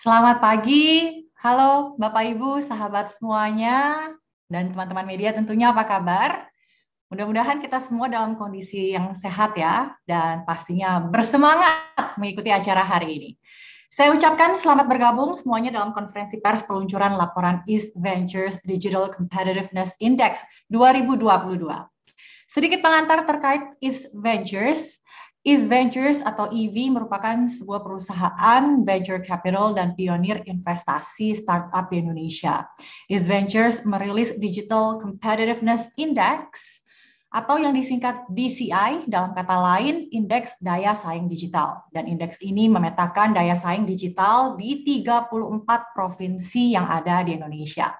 Selamat pagi, halo Bapak Ibu, sahabat semuanya, dan teman-teman media tentunya apa kabar? Mudah-mudahan kita semua dalam kondisi yang sehat ya, dan pastinya bersemangat mengikuti acara hari ini. Saya ucapkan selamat bergabung semuanya dalam konferensi pers peluncuran laporan East Ventures Digital Competitiveness Index 2022. Sedikit pengantar terkait East Ventures. East Ventures atau EV merupakan sebuah perusahaan venture capital dan pionir investasi startup di Indonesia. East Ventures merilis Digital Competitiveness Index atau yang disingkat DCI, dalam kata lain, Indeks Daya Saing Digital. Dan indeks ini memetakan daya saing digital di 34 provinsi yang ada di Indonesia.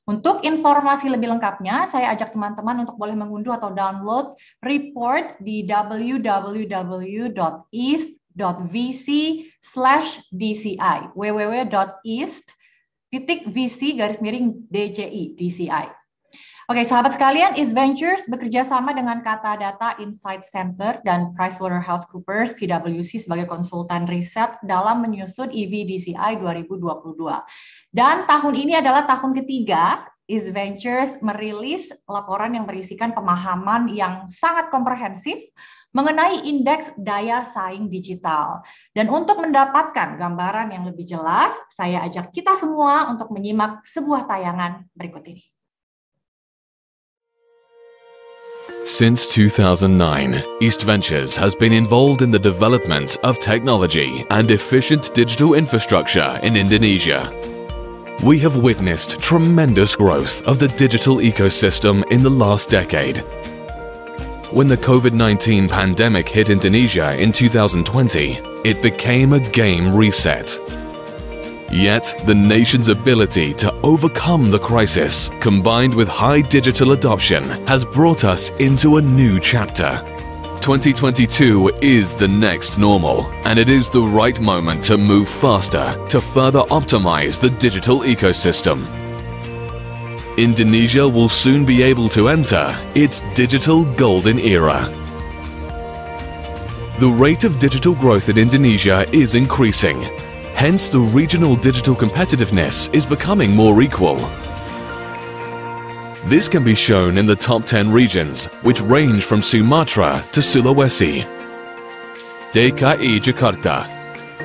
Untuk informasi lebih lengkapnya, saya ajak teman-teman untuk boleh mengunduh atau download report di www.east.vc/DCI, www.east.vc/DCI. Oke, sahabat sekalian, East Ventures bekerja sama dengan Kata Data Insight Center dan PricewaterhouseCoopers PwC sebagai konsultan riset dalam menyusun EV DCI 2022. Dan tahun ini adalah tahun ketiga East Ventures merilis laporan yang berisikan pemahaman yang sangat komprehensif mengenai indeks daya saing digital. Dan untuk mendapatkan gambaran yang lebih jelas, saya ajak kita semua untuk menyimak sebuah tayangan berikut ini. Since 2009, East Ventures has been involved in the development of technology and efficient digital infrastructure in Indonesia. We have witnessed tremendous growth of the digital ecosystem in the last decade. When the COVID-19 pandemic hit Indonesia in 2020, it became a game reset. Yet, the nation's ability to overcome the crisis, combined with high digital adoption, has brought us into a new chapter. 2022 is the next normal, and it is the right moment to move faster to further optimize the digital ecosystem. Indonesia will soon be able to enter its digital golden era. The rate of digital growth in Indonesia is increasing. Hence, the regional digital competitiveness is becoming more equal. This can be shown in the top 10 regions, which range from Sumatra to Sulawesi, DKI Jakarta,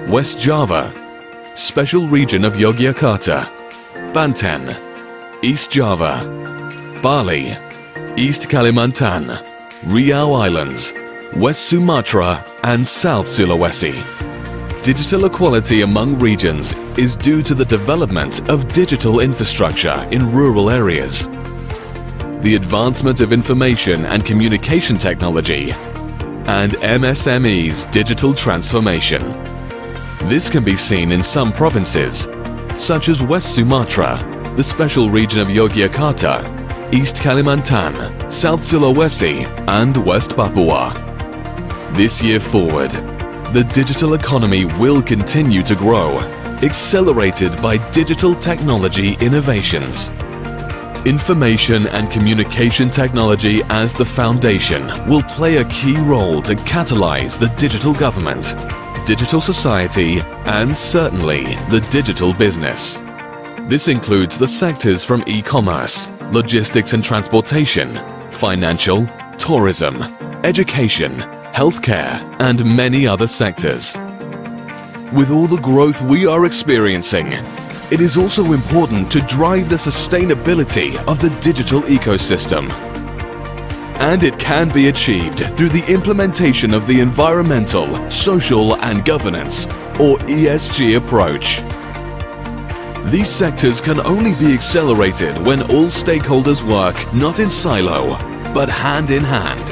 West Java, Special Region of Yogyakarta, Banten, East Java, Bali, East Kalimantan, Riau Islands, West Sumatra and South Sulawesi. Digital equality among regions is due to the development of digital infrastructure in rural areas, the advancement of information and communication technology, and MSME's digital transformation. This can be seen in some provinces, such as West Sumatra, the Special Region of Yogyakarta, East Kalimantan, South Sulawesi, and West Papua. This year forward, the digital economy will continue to grow, accelerated by digital technology innovations. Information and communication technology as the foundation will play a key role to catalyze the digital government, digital society, and certainly the digital business. This includes the sectors from e-commerce, logistics and transportation, financial, tourism, education, healthcare, and many other sectors. With all the growth we are experiencing, it is also important to drive the sustainability of the digital ecosystem. And it can be achieved through the implementation of the environmental, social, and governance, or ESG approach. These sectors can only be accelerated when all stakeholders work not in silo, but hand in hand.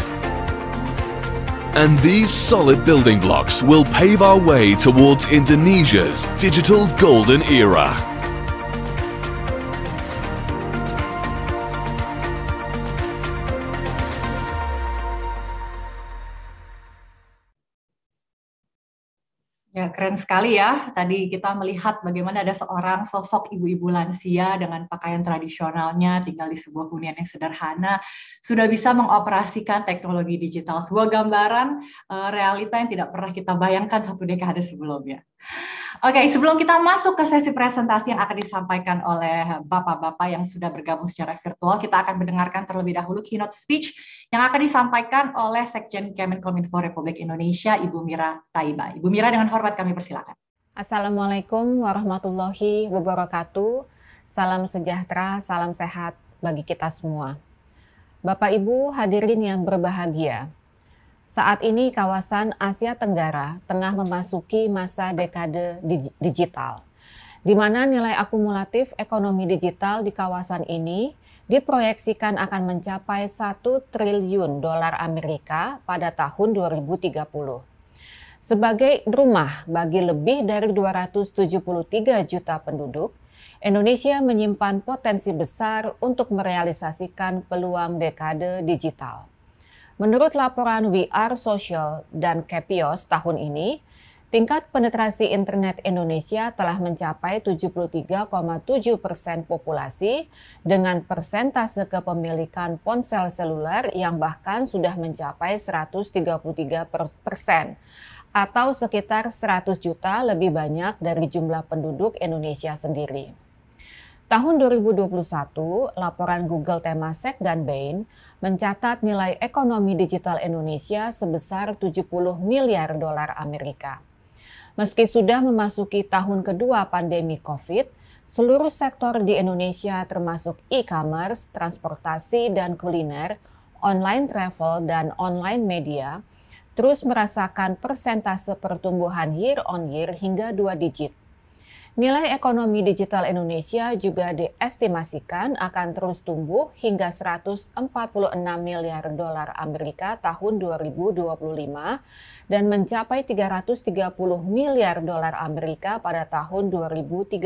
And these solid building blocks will pave our way towards Indonesia's digital golden era. Ya, keren sekali ya. Tadi kita melihat bagaimana ada seorang sosok ibu-ibu lansia dengan pakaian tradisionalnya, tinggal di sebuah hunian yang sederhana, sudah bisa mengoperasikan teknologi digital. Sebuah gambaran realita yang tidak pernah kita bayangkan satu dekade sebelumnya. Oke, sebelum kita masuk ke sesi presentasi yang akan disampaikan oleh bapak-bapak yang sudah bergabung secara virtual, kita akan mendengarkan terlebih dahulu keynote speech yang akan disampaikan oleh Sekjen Kemenkominfo Republik Indonesia, Ibu Mira Taiba. Ibu Mira, dengan hormat kami persilakan. Assalamualaikum warahmatullahi wabarakatuh. Salam sejahtera, salam sehat bagi kita semua. Bapak Ibu hadirin yang berbahagia. Saat ini kawasan Asia Tenggara tengah memasuki masa dekade digital, di mana nilai akumulatif ekonomi digital di kawasan ini diproyeksikan akan mencapai 1 triliun dolar Amerika pada tahun 2030. Sebagai rumah bagi lebih dari 273 juta penduduk, Indonesia menyimpan potensi besar untuk merealisasikan peluang dekade digital. Menurut laporan We Are Social dan Kepios tahun ini, tingkat penetrasi internet Indonesia telah mencapai 73,7% populasi dengan persentase kepemilikan ponsel seluler yang bahkan sudah mencapai 133% atau sekitar 100 juta lebih banyak dari jumlah penduduk Indonesia sendiri. Tahun 2021, laporan Google Temasek dan Bain mencatat nilai ekonomi digital Indonesia sebesar 70 miliar dolar Amerika. Meski sudah memasuki tahun kedua pandemi COVID, seluruh sektor di Indonesia termasuk e-commerce, transportasi dan kuliner, online travel dan online media terus merasakan persentase pertumbuhan year on year hingga 2 digit. Nilai ekonomi digital Indonesia juga diestimasikan akan terus tumbuh hingga 146 miliar dolar Amerika tahun 2025 dan mencapai 330 miliar dolar Amerika pada tahun 2030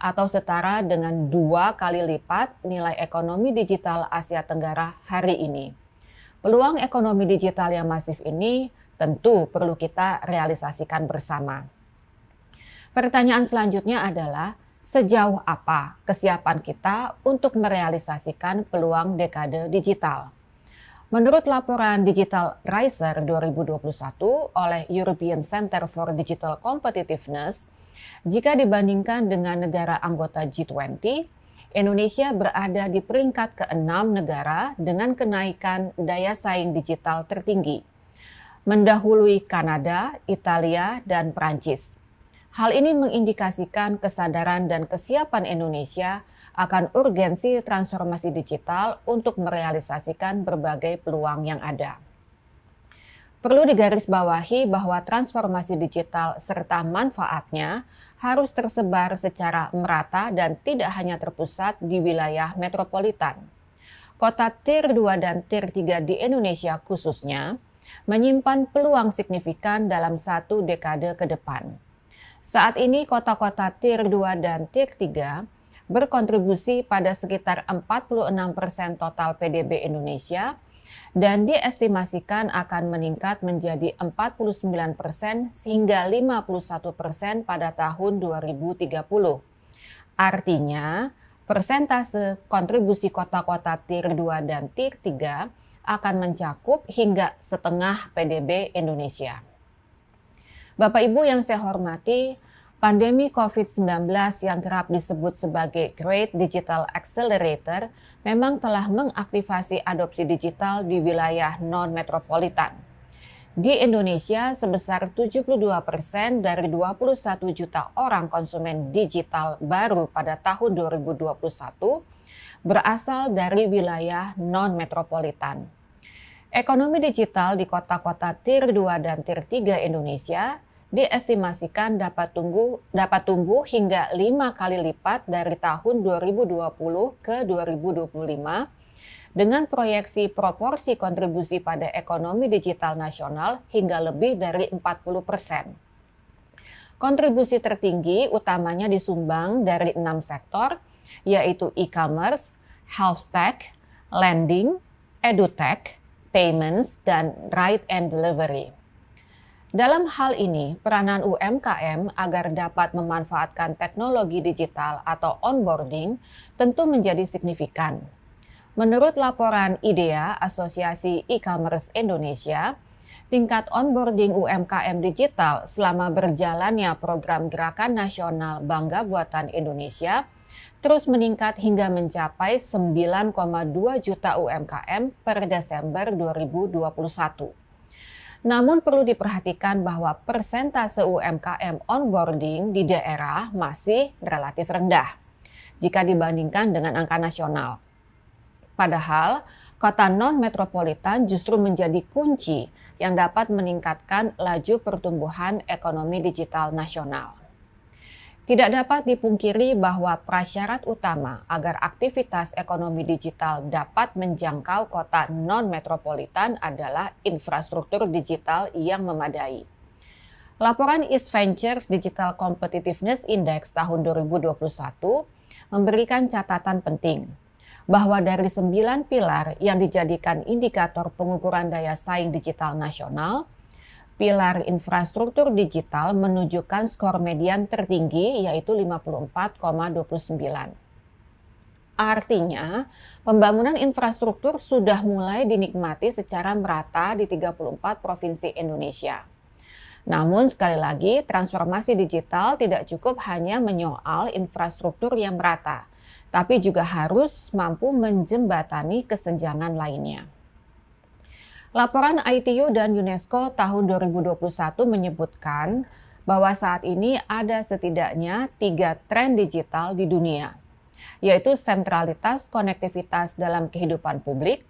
atau setara dengan 2 kali lipat nilai ekonomi digital Asia Tenggara hari ini. Peluang ekonomi digital yang masif ini tentu perlu kita realisasikan bersama. Pertanyaan selanjutnya adalah, sejauh apa kesiapan kita untuk merealisasikan peluang dekade digital? Menurut laporan Digital Riser 2021 oleh European Center for Digital Competitiveness, jika dibandingkan dengan negara anggota G20, Indonesia berada di peringkat ke-6 negara dengan kenaikan daya saing digital tertinggi, mendahului Kanada, Italia, dan Prancis. Hal ini mengindikasikan kesadaran dan kesiapan Indonesia akan urgensi transformasi digital untuk merealisasikan berbagai peluang yang ada. Perlu digarisbawahi bahwa transformasi digital serta manfaatnya harus tersebar secara merata dan tidak hanya terpusat di wilayah metropolitan. Kota Tier 2 dan Tier 3 di Indonesia khususnya menyimpan peluang signifikan dalam 1 dekade ke depan. Saat ini kota-kota Tier 2 dan Tier 3 berkontribusi pada sekitar 46% total PDB Indonesia dan diestimasikan akan meningkat menjadi 49% hingga 51% pada tahun 2030. Artinya, persentase kontribusi kota-kota Tier 2 dan Tier 3 akan mencakup hingga setengah PDB Indonesia. Bapak Ibu yang saya hormati, pandemi COVID-19 yang kerap disebut sebagai Great Digital Accelerator memang telah mengaktifasi adopsi digital di wilayah non-metropolitan. Di Indonesia, sebesar 72% dari 21 juta orang konsumen digital baru pada tahun 2021 berasal dari wilayah non-metropolitan. Ekonomi digital di kota-kota Tier 2 dan Tier 3 Indonesia diestimasikan dapat tumbuh hingga 5 kali lipat dari tahun 2020 ke 2025 dengan proyeksi proporsi kontribusi pada ekonomi digital nasional hingga lebih dari 40%. Kontribusi tertinggi utamanya disumbang dari 6 sektor, yaitu e-commerce, health tech, lending, edutech, payments, dan ride and delivery. Dalam hal ini, peranan UMKM agar dapat memanfaatkan teknologi digital atau onboarding tentu menjadi signifikan. Menurut laporan IDEA, Asosiasi E-commerce Indonesia, tingkat onboarding UMKM digital selama berjalannya program Gerakan Nasional Bangga Buatan Indonesia terus meningkat hingga mencapai 9,2 juta UMKM per Desember 2021. Namun perlu diperhatikan bahwa persentase UMKM onboarding di daerah masih relatif rendah jika dibandingkan dengan angka nasional. Padahal kota non-metropolitan justru menjadi kunci yang dapat meningkatkan laju pertumbuhan ekonomi digital nasional. Tidak dapat dipungkiri bahwa prasyarat utama agar aktivitas ekonomi digital dapat menjangkau kota non-metropolitan adalah infrastruktur digital yang memadai. Laporan East Ventures Digital Competitiveness Index tahun 2021 memberikan catatan penting bahwa dari 9 pilar yang dijadikan indikator pengukuran daya saing digital nasional, pilar infrastruktur digital menunjukkan skor median tertinggi yaitu 54,29. Artinya, pembangunan infrastruktur sudah mulai dinikmati secara merata di 34 provinsi Indonesia. Namun sekali lagi, transformasi digital tidak cukup hanya menyoal infrastruktur yang merata, tapi juga harus mampu menjembatani kesenjangan lainnya. Laporan ITU dan UNESCO tahun 2021 menyebutkan bahwa saat ini ada setidaknya 3 tren digital di dunia, yaitu sentralitas konektivitas dalam kehidupan publik,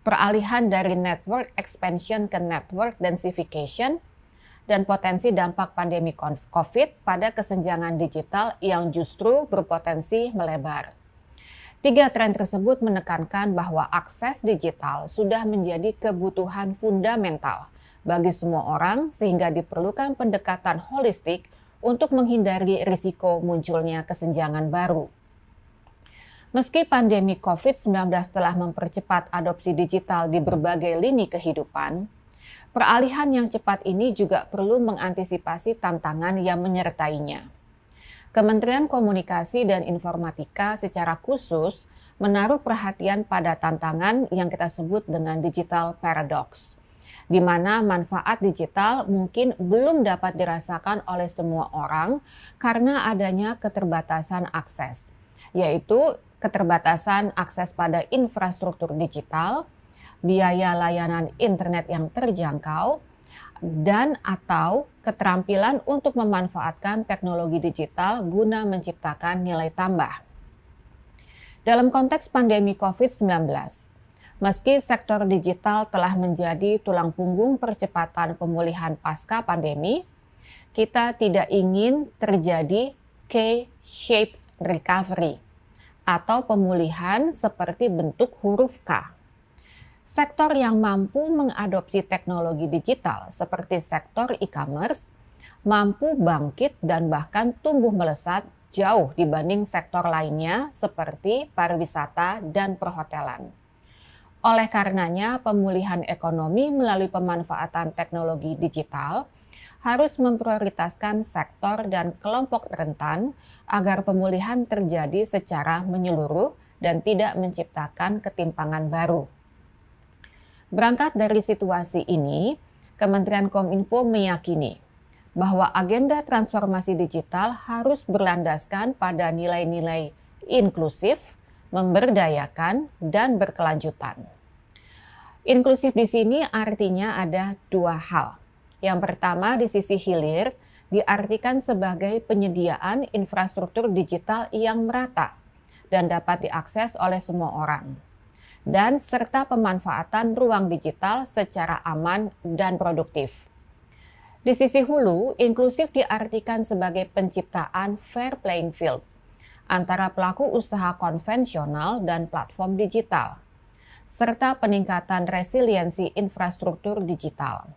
peralihan dari network expansion ke network densification, dan potensi dampak pandemi COVID pada kesenjangan digital yang justru berpotensi melebar. 3 tren tersebut menekankan bahwa akses digital sudah menjadi kebutuhan fundamental bagi semua orang sehingga diperlukan pendekatan holistik untuk menghindari risiko munculnya kesenjangan baru. Meski pandemi COVID-19 telah mempercepat adopsi digital di berbagai lini kehidupan, peralihan yang cepat ini juga perlu mengantisipasi tantangan yang menyertainya. Kementerian Komunikasi dan Informatika secara khusus menaruh perhatian pada tantangan yang kita sebut dengan digital paradox, di mana manfaat digital mungkin belum dapat dirasakan oleh semua orang karena adanya keterbatasan akses, yaitu keterbatasan akses pada infrastruktur digital, biaya layanan internet yang terjangkau, dan atau keterampilan untuk memanfaatkan teknologi digital guna menciptakan nilai tambah. Dalam konteks pandemi COVID-19, meski sektor digital telah menjadi tulang punggung percepatan pemulihan pasca pandemi, kita tidak ingin terjadi K-shaped recovery atau pemulihan seperti bentuk huruf K. Sektor yang mampu mengadopsi teknologi digital seperti sektor e-commerce mampu bangkit dan bahkan tumbuh melesat jauh dibanding sektor lainnya seperti pariwisata dan perhotelan. Oleh karenanya, pemulihan ekonomi melalui pemanfaatan teknologi digital harus memprioritaskan sektor dan kelompok rentan agar pemulihan terjadi secara menyeluruh dan tidak menciptakan ketimpangan baru. Berangkat dari situasi ini, Kementerian Kominfo meyakini bahwa agenda transformasi digital harus berlandaskan pada nilai-nilai inklusif, memberdayakan, dan berkelanjutan. Inklusif di sini artinya ada 2 hal. Yang pertama, di sisi hilir diartikan sebagai penyediaan infrastruktur digital yang merata dan dapat diakses oleh semua orang, dan serta pemanfaatan ruang digital secara aman dan produktif. Di sisi hulu, inklusif diartikan sebagai penciptaan fair playing field antara pelaku usaha konvensional dan platform digital, serta peningkatan resiliensi infrastruktur digital.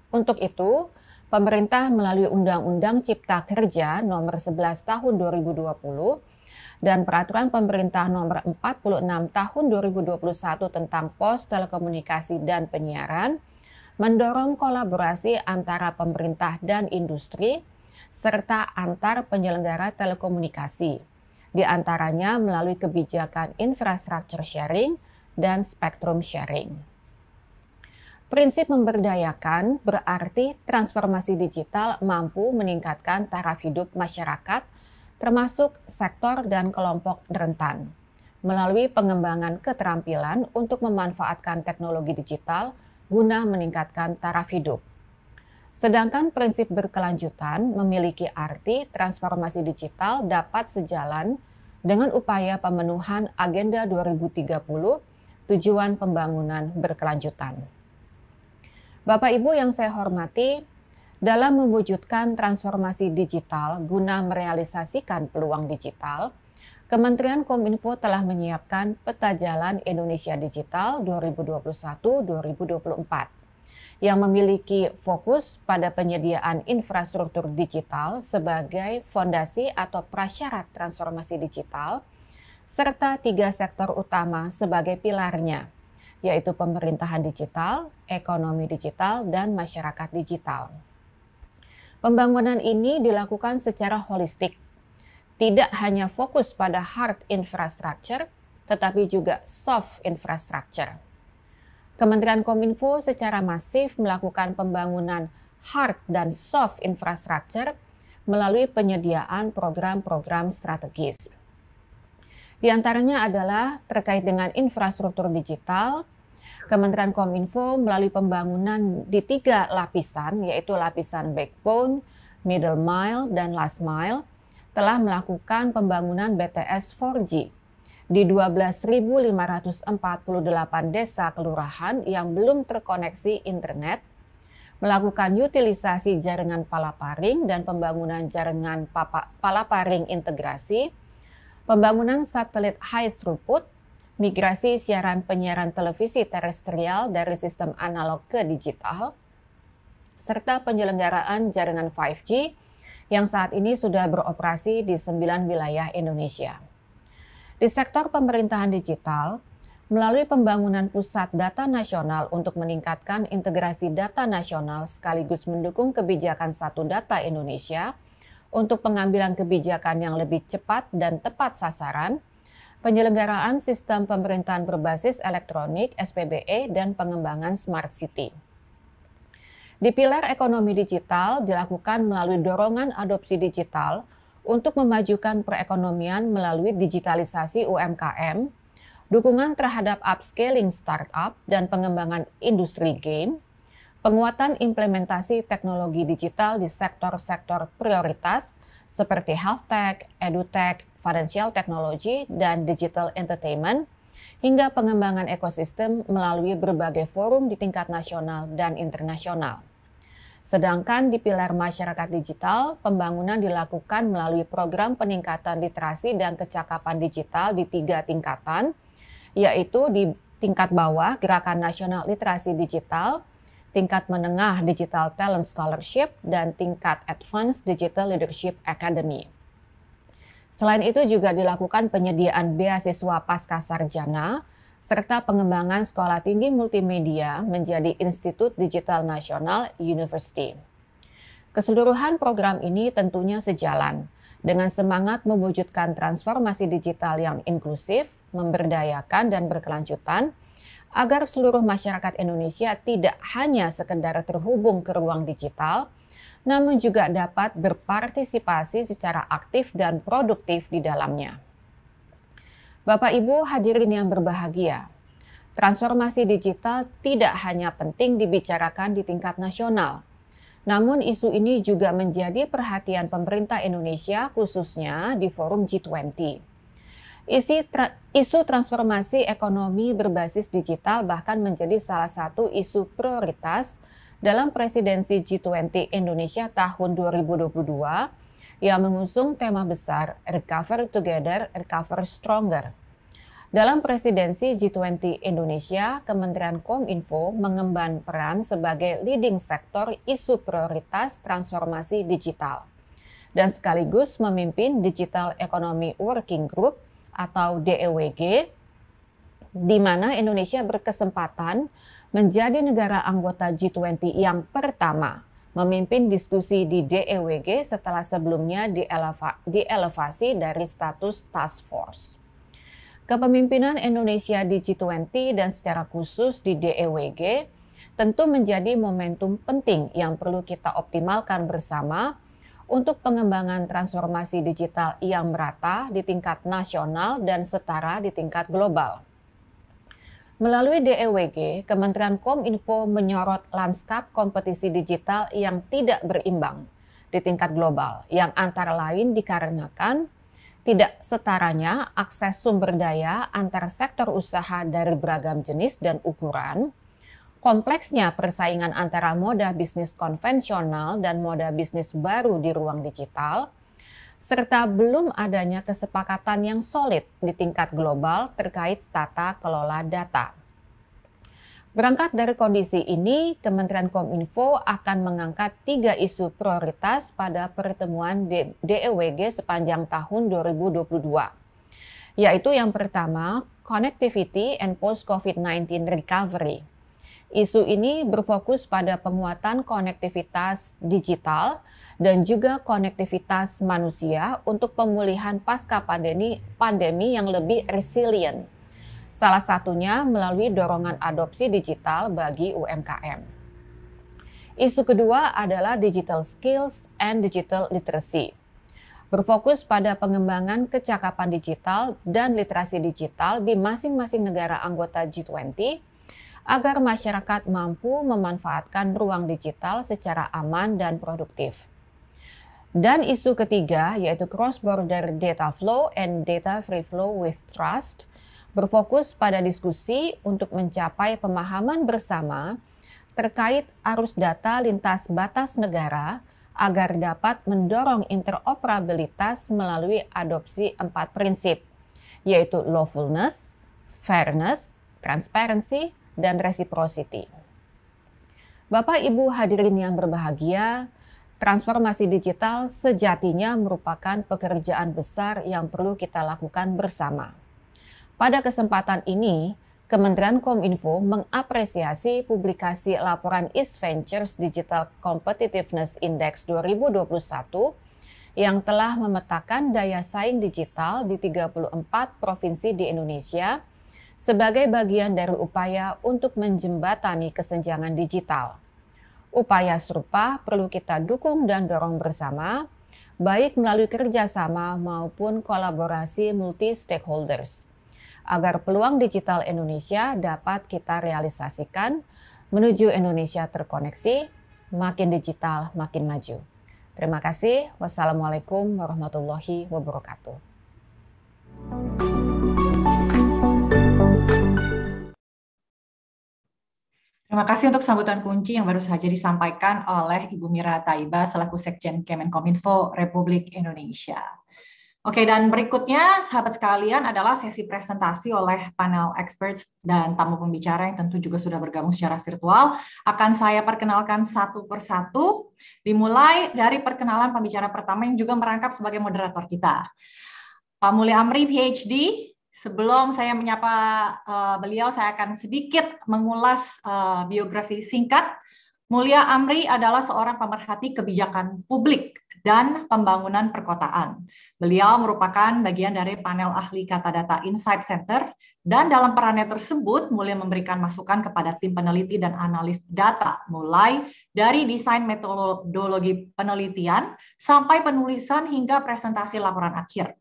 Untuk itu, pemerintah melalui Undang-Undang Cipta Kerja Nomor 11 Tahun 2020 dan Peraturan Pemerintah Nomor 46 Tahun 2021 tentang Pos, Telekomunikasi, dan Penyiaran mendorong kolaborasi antara pemerintah dan industri serta antar penyelenggara telekomunikasi, di antaranya melalui kebijakan infrastructure sharing dan spectrum sharing. Prinsip memberdayakan berarti transformasi digital mampu meningkatkan taraf hidup masyarakat termasuk sektor dan kelompok rentan, melalui pengembangan keterampilan untuk memanfaatkan teknologi digital guna meningkatkan taraf hidup. Sedangkan prinsip berkelanjutan memiliki arti transformasi digital dapat sejalan dengan upaya pemenuhan Agenda 2030 tujuan pembangunan berkelanjutan. Bapak Ibu yang saya hormati, dalam mewujudkan transformasi digital guna merealisasikan peluang digital, Kementerian Kominfo telah menyiapkan Peta Jalan Indonesia Digital 2021-2024 yang memiliki fokus pada penyediaan infrastruktur digital sebagai fondasi atau prasyarat transformasi digital, serta 3 sektor utama sebagai pilarnya, yaitu pemerintahan digital, ekonomi digital, dan masyarakat digital. Pembangunan ini dilakukan secara holistik, tidak hanya fokus pada hard infrastructure, tetapi juga soft infrastructure. Kementerian Kominfo secara masif melakukan pembangunan hard dan soft infrastructure melalui penyediaan program-program strategis. Di antaranya adalah terkait dengan infrastruktur digital, Kementerian Kominfo melalui pembangunan di 3 lapisan, yaitu lapisan backbone, middle mile, dan last mile, telah melakukan pembangunan BTS 4G di 12.548 desa kelurahan yang belum terkoneksi internet, melakukan utilisasi jaringan palaparing dan pembangunan jaringan palaparing integrasi, pembangunan satelit high throughput, migrasi siaran penyiaran televisi terestrial dari sistem analog ke digital, serta penyelenggaraan jaringan 5G yang saat ini sudah beroperasi di 9 wilayah Indonesia. Di sektor pemerintahan digital, melalui pembangunan pusat data nasional untuk meningkatkan integrasi data nasional sekaligus mendukung kebijakan Satu Data Indonesia untuk pengambilan kebijakan yang lebih cepat dan tepat sasaran, penyelenggaraan sistem pemerintahan berbasis elektronik (SPBE) dan pengembangan Smart City. Di pilar ekonomi digital dilakukan melalui dorongan adopsi digital untuk memajukan perekonomian melalui digitalisasi UMKM, dukungan terhadap upscaling startup dan pengembangan industri game, penguatan implementasi teknologi digital di sektor-sektor prioritas seperti health tech, edutech, financial technology, dan digital entertainment, hingga pengembangan ekosistem melalui berbagai forum di tingkat nasional dan internasional. Sedangkan di pilar masyarakat digital, pembangunan dilakukan melalui program peningkatan literasi dan kecakapan digital di 3 tingkatan, yaitu di tingkat bawah Gerakan Nasional Literasi Digital, tingkat menengah Digital Talent Scholarship, dan tingkat Advanced Digital Leadership Academy. Selain itu juga dilakukan penyediaan beasiswa pasca sarjana, serta pengembangan sekolah tinggi multimedia menjadi Institut Digital Nasional University. Keseluruhan program ini tentunya sejalan dengan semangat mewujudkan transformasi digital yang inklusif, memberdayakan, dan berkelanjutan, agar seluruh masyarakat Indonesia tidak hanya sekedar terhubung ke ruang digital, namun juga dapat berpartisipasi secara aktif dan produktif di dalamnya. Bapak Ibu hadirin yang berbahagia, transformasi digital tidak hanya penting dibicarakan di tingkat nasional, namun isu ini juga menjadi perhatian pemerintah Indonesia khususnya di forum G20. Isu transformasi ekonomi berbasis digital bahkan menjadi salah satu isu prioritas dalam presidensi G20 Indonesia tahun 2022 yang mengusung tema besar Recover Together, Recover Stronger. Dalam presidensi G20 Indonesia, Kementerian Kominfo mengemban peran sebagai leading sektor isu prioritas transformasi digital dan sekaligus memimpin Digital Economy Working Group atau DEWG, di mana Indonesia berkesempatan menjadi negara anggota G20 yang pertama memimpin diskusi di DEWG setelah sebelumnya dielevasi dari status task force. Kepemimpinan Indonesia di G20 dan secara khusus di DEWG tentu menjadi momentum penting yang perlu kita optimalkan bersama untuk pengembangan transformasi digital yang merata di tingkat nasional dan setara di tingkat global. Melalui DEWG, Kementerian Kominfo menyorot lanskap kompetisi digital yang tidak berimbang di tingkat global, yang antara lain dikarenakan tidak setaranya akses sumber daya antar sektor usaha dari beragam jenis dan ukuran, kompleksnya persaingan antara moda bisnis konvensional dan moda bisnis baru di ruang digital, serta belum adanya kesepakatan yang solid di tingkat global terkait tata kelola data. Berangkat dari kondisi ini, Kementerian Kominfo akan mengangkat 3 isu prioritas pada pertemuan DEWG sepanjang tahun 2022, yaitu yang pertama, Connectivity and Post-COVID-19 Recovery. Isu ini berfokus pada penguatan konektivitas digital dan juga konektivitas manusia untuk pemulihan pasca pandemi yang lebih resilient. Salah satunya melalui dorongan adopsi digital bagi UMKM. Isu kedua adalah digital skills and digital literacy. Berfokus pada pengembangan kecakapan digital dan literasi digital di masing-masing negara anggota G20 agar masyarakat mampu memanfaatkan ruang digital secara aman dan produktif. Dan isu ketiga yaitu cross-border data flow and data free flow with trust, berfokus pada diskusi untuk mencapai pemahaman bersama terkait arus data lintas batas negara agar dapat mendorong interoperabilitas melalui adopsi 4 prinsip, yaitu lawfulness, fairness, transparency, dan reciprocity. Bapak Ibu hadirin yang berbahagia, transformasi digital sejatinya merupakan pekerjaan besar yang perlu kita lakukan bersama. Pada kesempatan ini, Kementerian Kominfo mengapresiasi publikasi laporan East Ventures Digital Competitiveness Index 2021 yang telah memetakan daya saing digital di 34 provinsi di Indonesia sebagai bagian dari upaya untuk menjembatani kesenjangan digital. Upaya serupa perlu kita dukung dan dorong bersama, baik melalui kerjasama maupun kolaborasi multi-stakeholders, agar peluang digital Indonesia dapat kita realisasikan menuju Indonesia terkoneksi, makin digital, makin maju. Terima kasih. Wassalamualaikum warahmatullahi wabarakatuh. Terima kasih untuk sambutan kunci yang baru saja disampaikan oleh Ibu Mira Taiba selaku Sekjen Kemenkominfo Republik Indonesia. Oke, dan berikutnya sahabat sekalian adalah sesi presentasi oleh panel experts dan tamu pembicara yang tentu juga sudah bergabung secara virtual. Akan saya perkenalkan satu persatu, dimulai dari perkenalan pembicara pertama yang juga merangkap sebagai moderator kita. Pak Mulia Amri, PhD. Sebelum saya menyapa beliau, saya akan sedikit mengulas biografi singkat. Mulia Amri adalah seorang pemerhati kebijakan publik dan pembangunan perkotaan. Beliau merupakan bagian dari panel ahli Kata Data Insight Center, dan dalam perannya tersebut, Mulia memberikan masukan kepada tim peneliti dan analis data, mulai dari desain metodologi penelitian sampai penulisan hingga presentasi laporan akhir.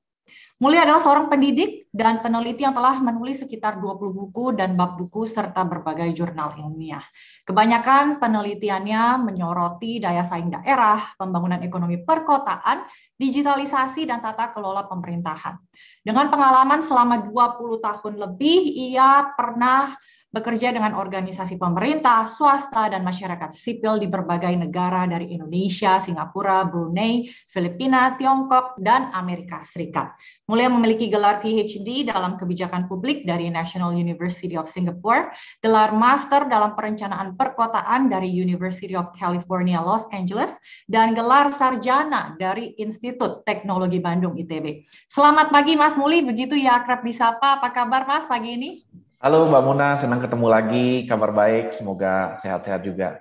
Mulia adalah seorang pendidik dan peneliti yang telah menulis sekitar 20 buku dan bab buku serta berbagai jurnal ilmiah. Kebanyakan penelitiannya menyoroti daya saing daerah, pembangunan ekonomi perkotaan, digitalisasi, dan tata kelola pemerintahan. Dengan pengalaman selama 20 tahun lebih, ia pernah bekerja dengan organisasi pemerintah, swasta, dan masyarakat sipil di berbagai negara dari Indonesia, Singapura, Brunei, Filipina, Tiongkok, dan Amerika Serikat. Mulia memiliki gelar PhD dalam kebijakan publik dari National University of Singapore, gelar Master dalam perencanaan perkotaan dari University of California, Los Angeles, dan gelar Sarjana dari Institut Teknologi Bandung, ITB. Selamat pagi Mas Muli, begitu ya akrab disapa. Apa kabar Mas pagi ini? Halo Mbak Muna, senang ketemu lagi, kabar baik, semoga sehat-sehat juga.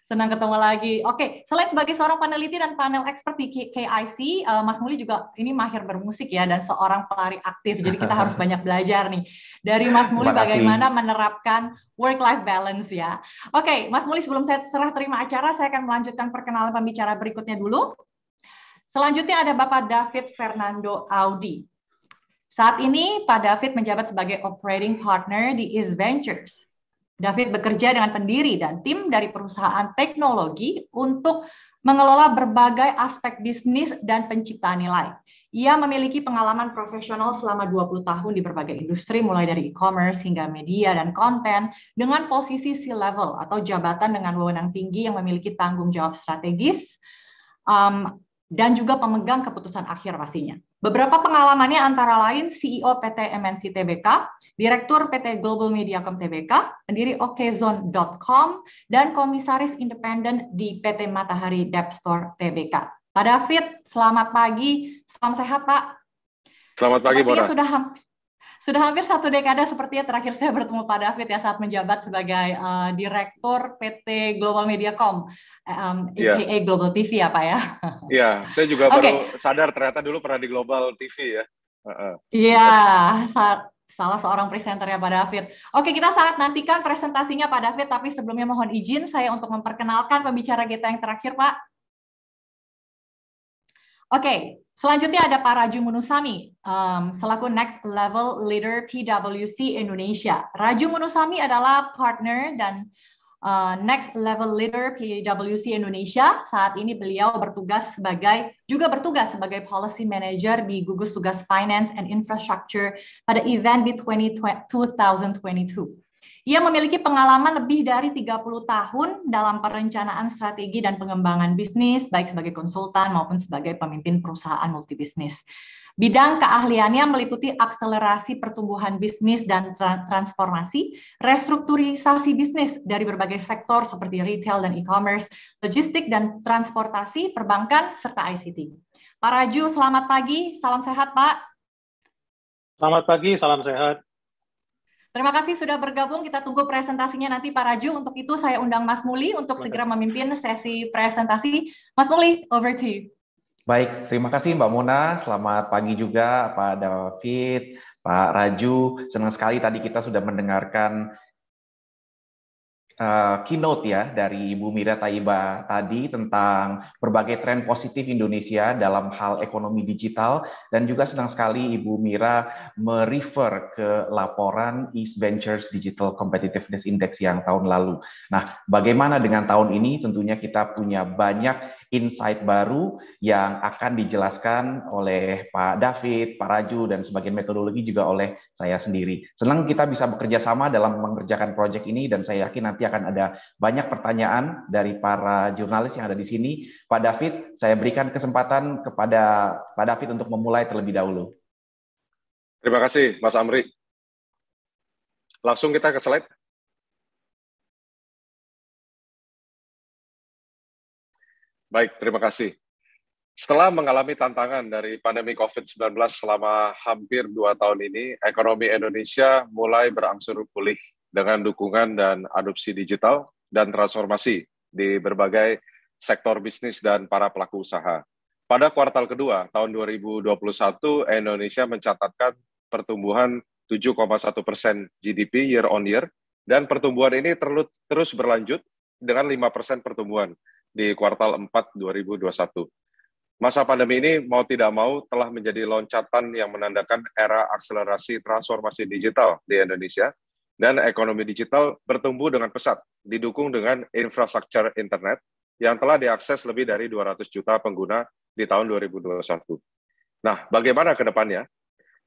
Senang ketemu lagi. Oke, selain sebagai seorang peneliti dan panel expert di KIC, Mas Muli juga ini mahir bermusik ya, dan seorang pelari aktif, jadi kita harus banyak belajar nih. Dari Mas Muli bagaimana menerapkan work-life balance ya. Oke, Mas Muli, sebelum saya serah terima acara, saya akan melanjutkan perkenalan pembicara berikutnya dulu. Selanjutnya ada Bapak David Fernando Audi. Saat ini, Pak David menjabat sebagai operating partner di East Ventures. David bekerja dengan pendiri dan tim dari perusahaan teknologi untuk mengelola berbagai aspek bisnis dan penciptaan nilai. Ia memiliki pengalaman profesional selama 20 tahun di berbagai industri, mulai dari e-commerce hingga media dan konten, dengan posisi C-level atau jabatan dengan wewenang tinggi yang memiliki tanggung jawab strategis, dan juga pemegang keputusan akhir pastinya. Beberapa pengalamannya antara lain CEO PT MNC Tbk, Direktur PT Global Mediacom Tbk, pendiri okezone.com, dan komisaris independen di PT Matahari Depstore Tbk. Pak David, selamat pagi, salam sehat Pak. Selamat pagi, Mona. Sudah hampir 1 dekade sepertinya terakhir saya bertemu Pak David ya saat menjabat sebagai Direktur PT Global Mediacom, aka Global TV ya Pak ya. Iya, saya juga baru sadar ternyata dulu pernah di Global TV ya. Iya, salah seorang presenter ya Pak David. Oke, kita sangat nantikan presentasinya Pak David, tapi sebelumnya mohon izin saya untuk memperkenalkan pembicara kita yang terakhir Pak. Oke, selanjutnya ada Pak Raju Munusami, selaku Next Level Leader PwC Indonesia. Raju Munusami adalah partner dan Next Level Leader PwC Indonesia. Saat ini beliau bertugas sebagai Policy Manager di gugus tugas Finance and Infrastructure pada event di 2022. Ia memiliki pengalaman lebih dari 30 tahun dalam perencanaan strategi dan pengembangan bisnis, baik sebagai konsultan maupun sebagai pemimpin perusahaan multibisnis. Bidang keahliannya meliputi akselerasi pertumbuhan bisnis dan transformasi, restrukturisasi bisnis dari berbagai sektor seperti retail dan e-commerce, logistik dan transportasi, perbankan, serta ICT. Pak Raju, selamat pagi, salam sehat Pak. Selamat pagi, salam sehat. Terima kasih sudah bergabung, kita tunggu presentasinya nanti Pak Raju. Untuk itu saya undang Mas Muli untuk segera memimpin sesi presentasi. Mas Muli, over to you. Baik, terima kasih Mbak Mona. Selamat pagi juga Pak David, Pak Raju. Senang sekali tadi kita sudah mendengarkan keynote ya dari Ibu Mira Taiba tadi tentang berbagai tren positif Indonesia dalam hal ekonomi digital, dan juga senang sekali Ibu Mira merefer ke laporan East Ventures Digital Competitiveness Index yang tahun lalu. Nah, bagaimana dengan tahun ini? Tentunya kita punya banyak insight baru yang akan dijelaskan oleh Pak David, Pak Raju, dan sebagian metodologi juga oleh saya sendiri. Senang kita bisa bekerja sama dalam mengerjakan proyek ini, dan saya yakin nanti akan ada banyak pertanyaan dari para jurnalis yang ada di sini. Pak David, saya berikan kesempatan kepada Pak David untuk memulai terlebih dahulu. Terima kasih, Mas Amri. Langsung kita ke slide. Baik, terima kasih. Setelah mengalami tantangan dari pandemi COVID-19 selama hampir 2 tahun ini, ekonomi Indonesia mulai berangsur pulih dengan dukungan dan adopsi digital dan transformasi di berbagai sektor bisnis dan para pelaku usaha. Pada kuartal kedua tahun 2021, Indonesia mencatatkan pertumbuhan 7,1% GDP year on year, dan pertumbuhan ini terus berlanjut dengan 5% pertumbuhan di kuartal 4 2021. Masa pandemi ini mau tidak mau telah menjadi loncatan yang menandakan era akselerasi transformasi digital di Indonesia, dan ekonomi digital bertumbuh dengan pesat, didukung dengan infrastruktur internet yang telah diakses lebih dari 200 juta pengguna di tahun 2021. Nah, bagaimana ke depannya?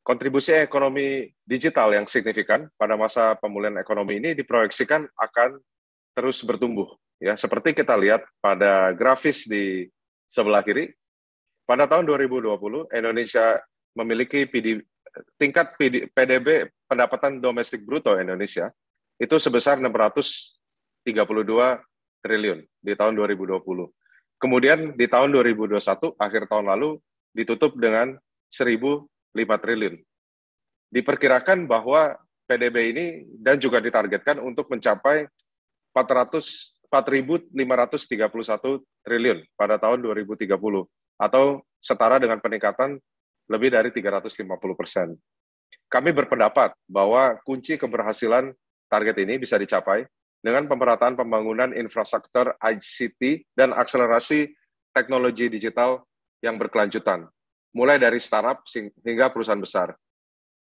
Kontribusi ekonomi digital yang signifikan pada masa pemulihan ekonomi ini diproyeksikan akan terus bertumbuh. Ya, seperti kita lihat pada grafis di sebelah kiri, pada tahun 2020 Indonesia memiliki tingkat PDB pendapatan domestik bruto Indonesia itu sebesar 632 triliun di tahun 2020. Kemudian di tahun 2021 akhir tahun lalu ditutup dengan 1.005 triliun. Diperkirakan bahwa PDB ini dan juga ditargetkan untuk mencapai 4.531 triliun pada tahun 2030 atau setara dengan peningkatan lebih dari 350%. Kami berpendapat bahwa kunci keberhasilan target ini bisa dicapai dengan pemerataan pembangunan infrastruktur ICT dan akselerasi teknologi digital yang berkelanjutan, mulai dari startup hingga perusahaan besar.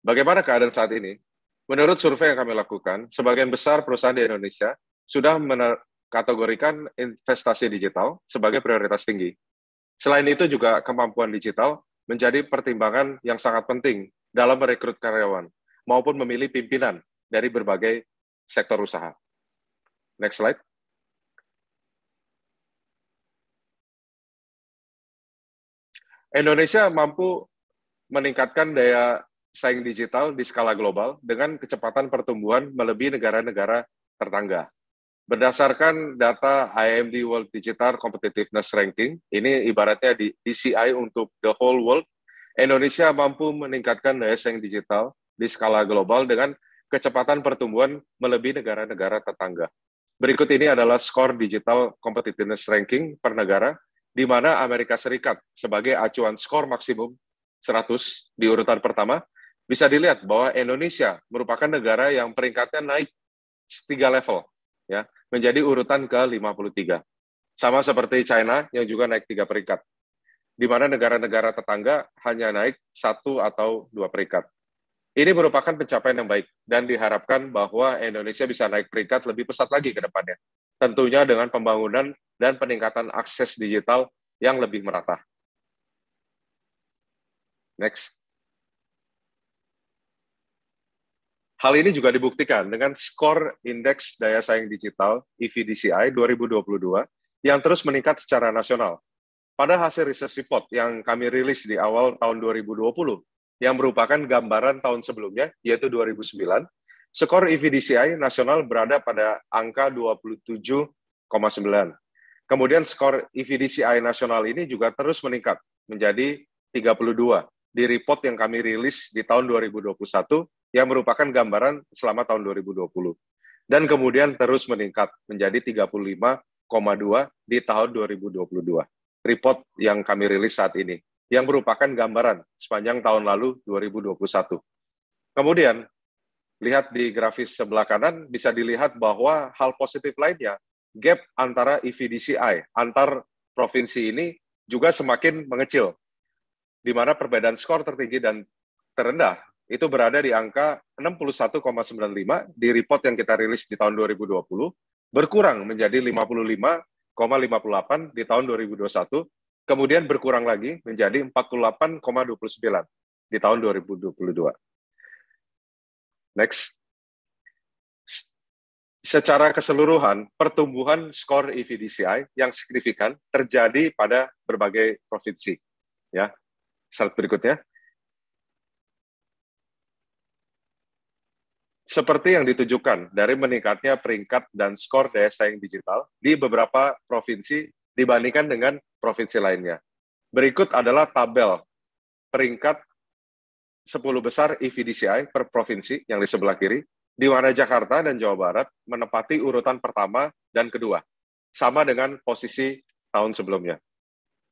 Bagaimana keadaan saat ini? Menurut survei yang kami lakukan, sebagian besar perusahaan di Indonesia sudah kategorikan investasi digital sebagai prioritas tinggi. Selain itu juga kemampuan digital menjadi pertimbangan yang sangat penting dalam merekrut karyawan maupun memilih pimpinan dari berbagai sektor usaha. Next slide. Indonesia mampu meningkatkan daya saing digital di skala global dengan kecepatan pertumbuhan melebihi negara-negara tetangga. Berdasarkan data IMD World Digital Competitiveness Ranking, ini ibaratnya di DCI untuk the whole world, Indonesia mampu meningkatkan daya saing digital di skala global dengan kecepatan pertumbuhan melebihi negara-negara tetangga. Berikut ini adalah skor Digital Competitiveness Ranking per negara, di mana Amerika Serikat sebagai acuan skor maksimum 100 di urutan pertama, bisa dilihat bahwa Indonesia merupakan negara yang peringkatnya naik 3 level, ya, menjadi urutan ke-53. Sama seperti China yang juga naik 3 peringkat, di mana negara-negara tetangga hanya naik 1 atau 2 peringkat. Ini merupakan pencapaian yang baik dan diharapkan bahwa Indonesia bisa naik peringkat lebih pesat lagi ke depannya. Tentunya dengan pembangunan dan peningkatan akses digital yang lebih merata. Next. Hal ini juga dibuktikan dengan skor Indeks Daya Saing Digital (IVDCI) 2022 yang terus meningkat secara nasional. Pada hasil research report yang kami rilis di awal tahun 2020, yang merupakan gambaran tahun sebelumnya, yaitu 2009, skor IVDCI nasional berada pada angka 27,9. Kemudian skor IVDCI nasional ini juga terus meningkat menjadi 32 di report yang kami rilis di tahun 2021 yang merupakan gambaran selama tahun 2020. Dan kemudian terus meningkat menjadi 35,2 di tahun 2022. Report yang kami rilis saat ini, yang merupakan gambaran sepanjang tahun lalu 2021. Kemudian, lihat di grafis sebelah kanan, bisa dilihat bahwa hal positif lainnya, gap antara IVDCI antar provinsi ini juga semakin mengecil, di mana perbedaan skor tertinggi dan terendah itu berada di angka 61,95 di report yang kita rilis di tahun 2020, berkurang menjadi 55,58 di tahun 2021, kemudian berkurang lagi menjadi 48,29 di tahun 2022. Next. Secara keseluruhan, pertumbuhan skor IVDCI yang signifikan terjadi pada berbagai provinsi. Ya, slide berikutnya. Seperti yang ditujukan dari meningkatnya peringkat dan skor daya saing digital di beberapa provinsi dibandingkan dengan provinsi lainnya. Berikut adalah tabel peringkat 10 besar IVDCI per provinsi yang di sebelah kiri, di mana Jakarta dan Jawa Barat menempati urutan pertama dan kedua, sama dengan posisi tahun sebelumnya.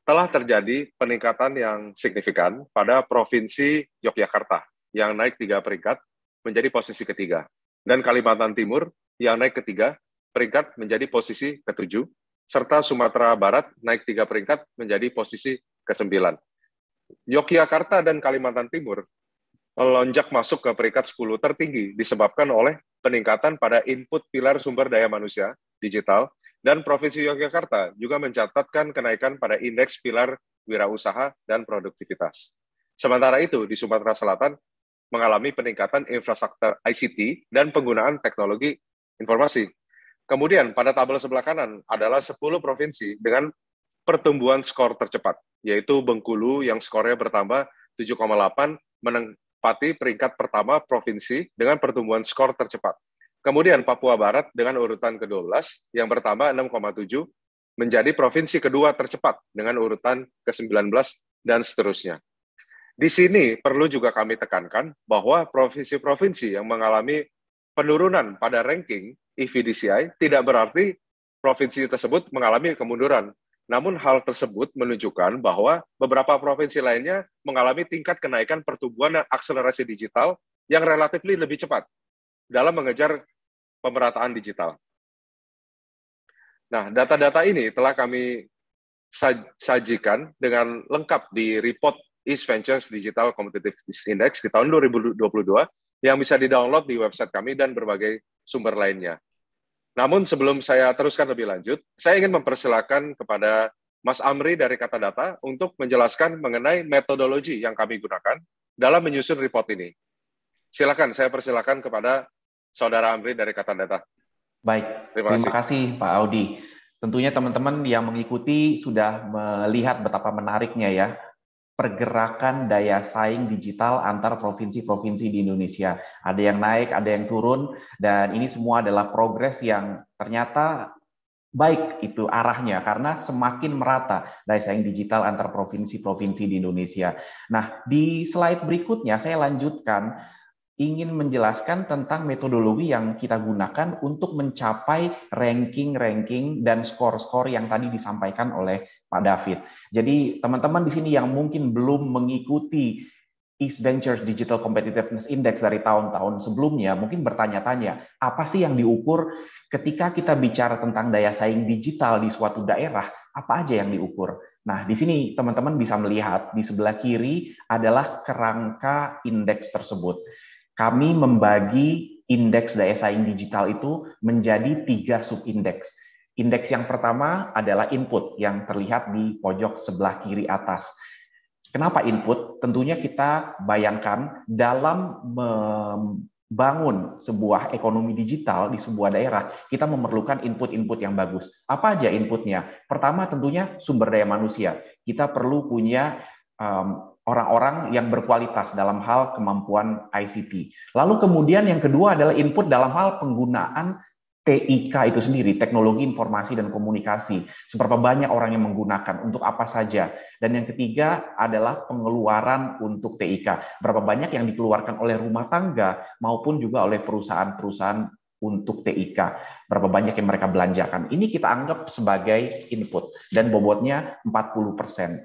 Telah terjadi peningkatan yang signifikan pada Provinsi Yogyakarta, yang naik 3 peringkat menjadi posisi ketiga, dan Kalimantan Timur yang naik ketiga peringkat menjadi posisi ke-7, serta Sumatera Barat naik 3 peringkat menjadi posisi ke-9. Yogyakarta dan Kalimantan Timur melonjak masuk ke peringkat 10 tertinggi disebabkan oleh peningkatan pada input pilar sumber daya manusia digital, dan Provinsi Yogyakarta juga mencatatkan kenaikan pada indeks pilar wirausaha dan produktivitas. Sementara itu, di Sumatera Selatan mengalami peningkatan infrastruktur ICT dan penggunaan teknologi informasi. Kemudian pada tabel sebelah kanan adalah 10 provinsi dengan pertumbuhan skor tercepat, yaitu Bengkulu yang skornya bertambah 7,8, menempati peringkat pertama provinsi dengan pertumbuhan skor tercepat. Kemudian Papua Barat dengan urutan ke-12 yang bertambah 6,7 menjadi provinsi kedua tercepat dengan urutan ke-19 dan seterusnya. Di sini perlu juga kami tekankan bahwa provinsi-provinsi yang mengalami penurunan pada ranking IVDCI tidak berarti provinsi tersebut mengalami kemunduran. Namun hal tersebut menunjukkan bahwa beberapa provinsi lainnya mengalami tingkat kenaikan pertumbuhan dan akselerasi digital yang relatif lebih cepat dalam mengejar pemerataan digital. Nah, data-data ini telah kami sajikan dengan lengkap di report East Ventures Digital Competitiveness Index di tahun 2022 yang bisa di-download di website kami dan berbagai sumber lainnya. Namun sebelum saya teruskan lebih lanjut, saya ingin mempersilakan kepada Mas Amri dari Kata Data untuk menjelaskan mengenai metodologi yang kami gunakan dalam menyusun report ini. Silakan, saya persilakan kepada Saudara Amri dari Kata Data. Baik, terima kasih Pak Audi. Tentunya teman-teman yang mengikuti sudah melihat betapa menariknya ya pergerakan daya saing digital antar provinsi-provinsi di Indonesia. Ada yang naik, ada yang turun, dan ini semua adalah progres yang ternyata baik itu arahnya karena semakin merata daya saing digital antar provinsi-provinsi di Indonesia. Nah, di slide berikutnya saya lanjutkan ingin menjelaskan tentang metodologi yang kita gunakan untuk mencapai ranking-ranking dan skor-skor yang tadi disampaikan oleh Pak David. Jadi teman-teman di sini yang mungkin belum mengikuti East Ventures Digital Competitiveness Index dari tahun-tahun sebelumnya, mungkin bertanya-tanya, apa sih yang diukur ketika kita bicara tentang daya saing digital di suatu daerah, apa aja yang diukur? Nah, di sini teman-teman bisa melihat di sebelah kiri adalah kerangka indeks tersebut. Kami membagi indeks daya saing digital itu menjadi 3 subindeks. Indeks yang pertama adalah input yang terlihat di pojok sebelah kiri atas. Kenapa input? Tentunya kita bayangkan dalam membangun sebuah ekonomi digital di sebuah daerah, kita memerlukan input-input yang bagus. Apa aja inputnya? Pertama tentunya sumber daya manusia. Kita perlu punya orang-orang yang berkualitas dalam hal kemampuan ICT. Lalu kemudian yang kedua adalah input dalam hal penggunaan TIK itu sendiri, teknologi informasi dan komunikasi. Seberapa banyak orang yang menggunakan, untuk apa saja. Dan yang ketiga adalah pengeluaran untuk TIK. Berapa banyak yang dikeluarkan oleh rumah tangga maupun juga oleh perusahaan-perusahaan untuk TIK. Berapa banyak yang mereka belanjakan. Ini kita anggap sebagai input dan bobotnya 40%.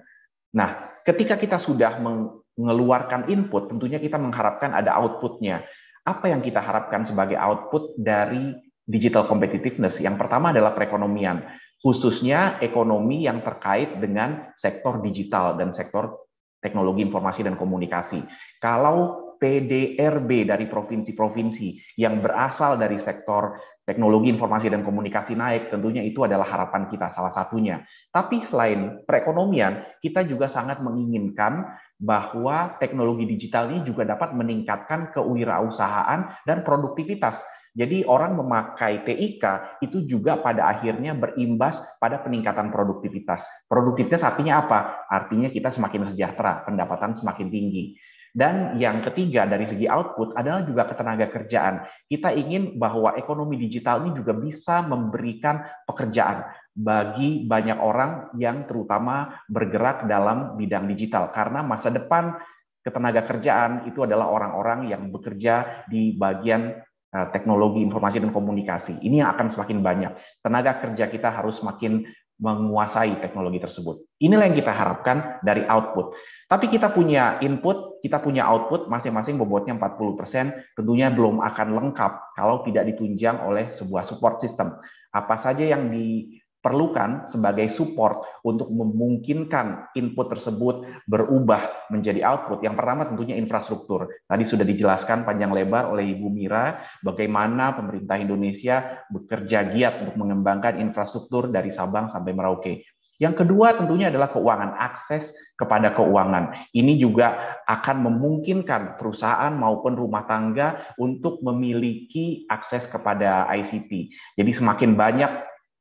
Nah, ketika kita sudah mengeluarkan input, tentunya kita mengharapkan ada outputnya. Apa yang kita harapkan sebagai output dari digital competitiveness? Yang pertama adalah perekonomian, khususnya ekonomi yang terkait dengan sektor digital dan sektor teknologi informasi dan komunikasi. Kalau PDRB dari provinsi-provinsi yang berasal dari sektor teknologi informasi dan komunikasi naik, tentunya itu adalah harapan kita salah satunya. Tapi selain perekonomian, kita juga sangat menginginkan bahwa teknologi digital ini juga dapat meningkatkan kewirausahaan dan produktivitas. Jadi orang memakai TIK itu juga pada akhirnya berimbas pada peningkatan produktivitas. Produktivitas artinya apa? Artinya kita semakin sejahtera, pendapatan semakin tinggi. Dan yang ketiga dari segi output adalah juga ketenaga kerjaan. Kita ingin bahwa ekonomi digital ini juga bisa memberikan pekerjaan bagi banyak orang yang terutama bergerak dalam bidang digital. Karena masa depan ketenaga kerjaan itu adalah orang-orang yang bekerja di bagian teknologi informasi dan komunikasi. Ini yang akan semakin banyak. Tenaga kerja kita harus semakin menguasai teknologi tersebut. Inilah yang kita harapkan dari output. Tapi kita punya input, kita punya output, masing-masing bobotnya 40%, tentunya belum akan lengkap kalau tidak ditunjang oleh sebuah support system. Apa saja yang diperlukan sebagai support untuk memungkinkan input tersebut berubah menjadi output? Yang pertama tentunya infrastruktur. Tadi sudah dijelaskan panjang lebar oleh Ibu Mira bagaimana pemerintah Indonesia bekerja giat untuk mengembangkan infrastruktur dari Sabang sampai Merauke. Yang kedua tentunya adalah keuangan, akses kepada keuangan. Ini juga akan memungkinkan perusahaan maupun rumah tangga untuk memiliki akses kepada ICT. Jadi semakin banyak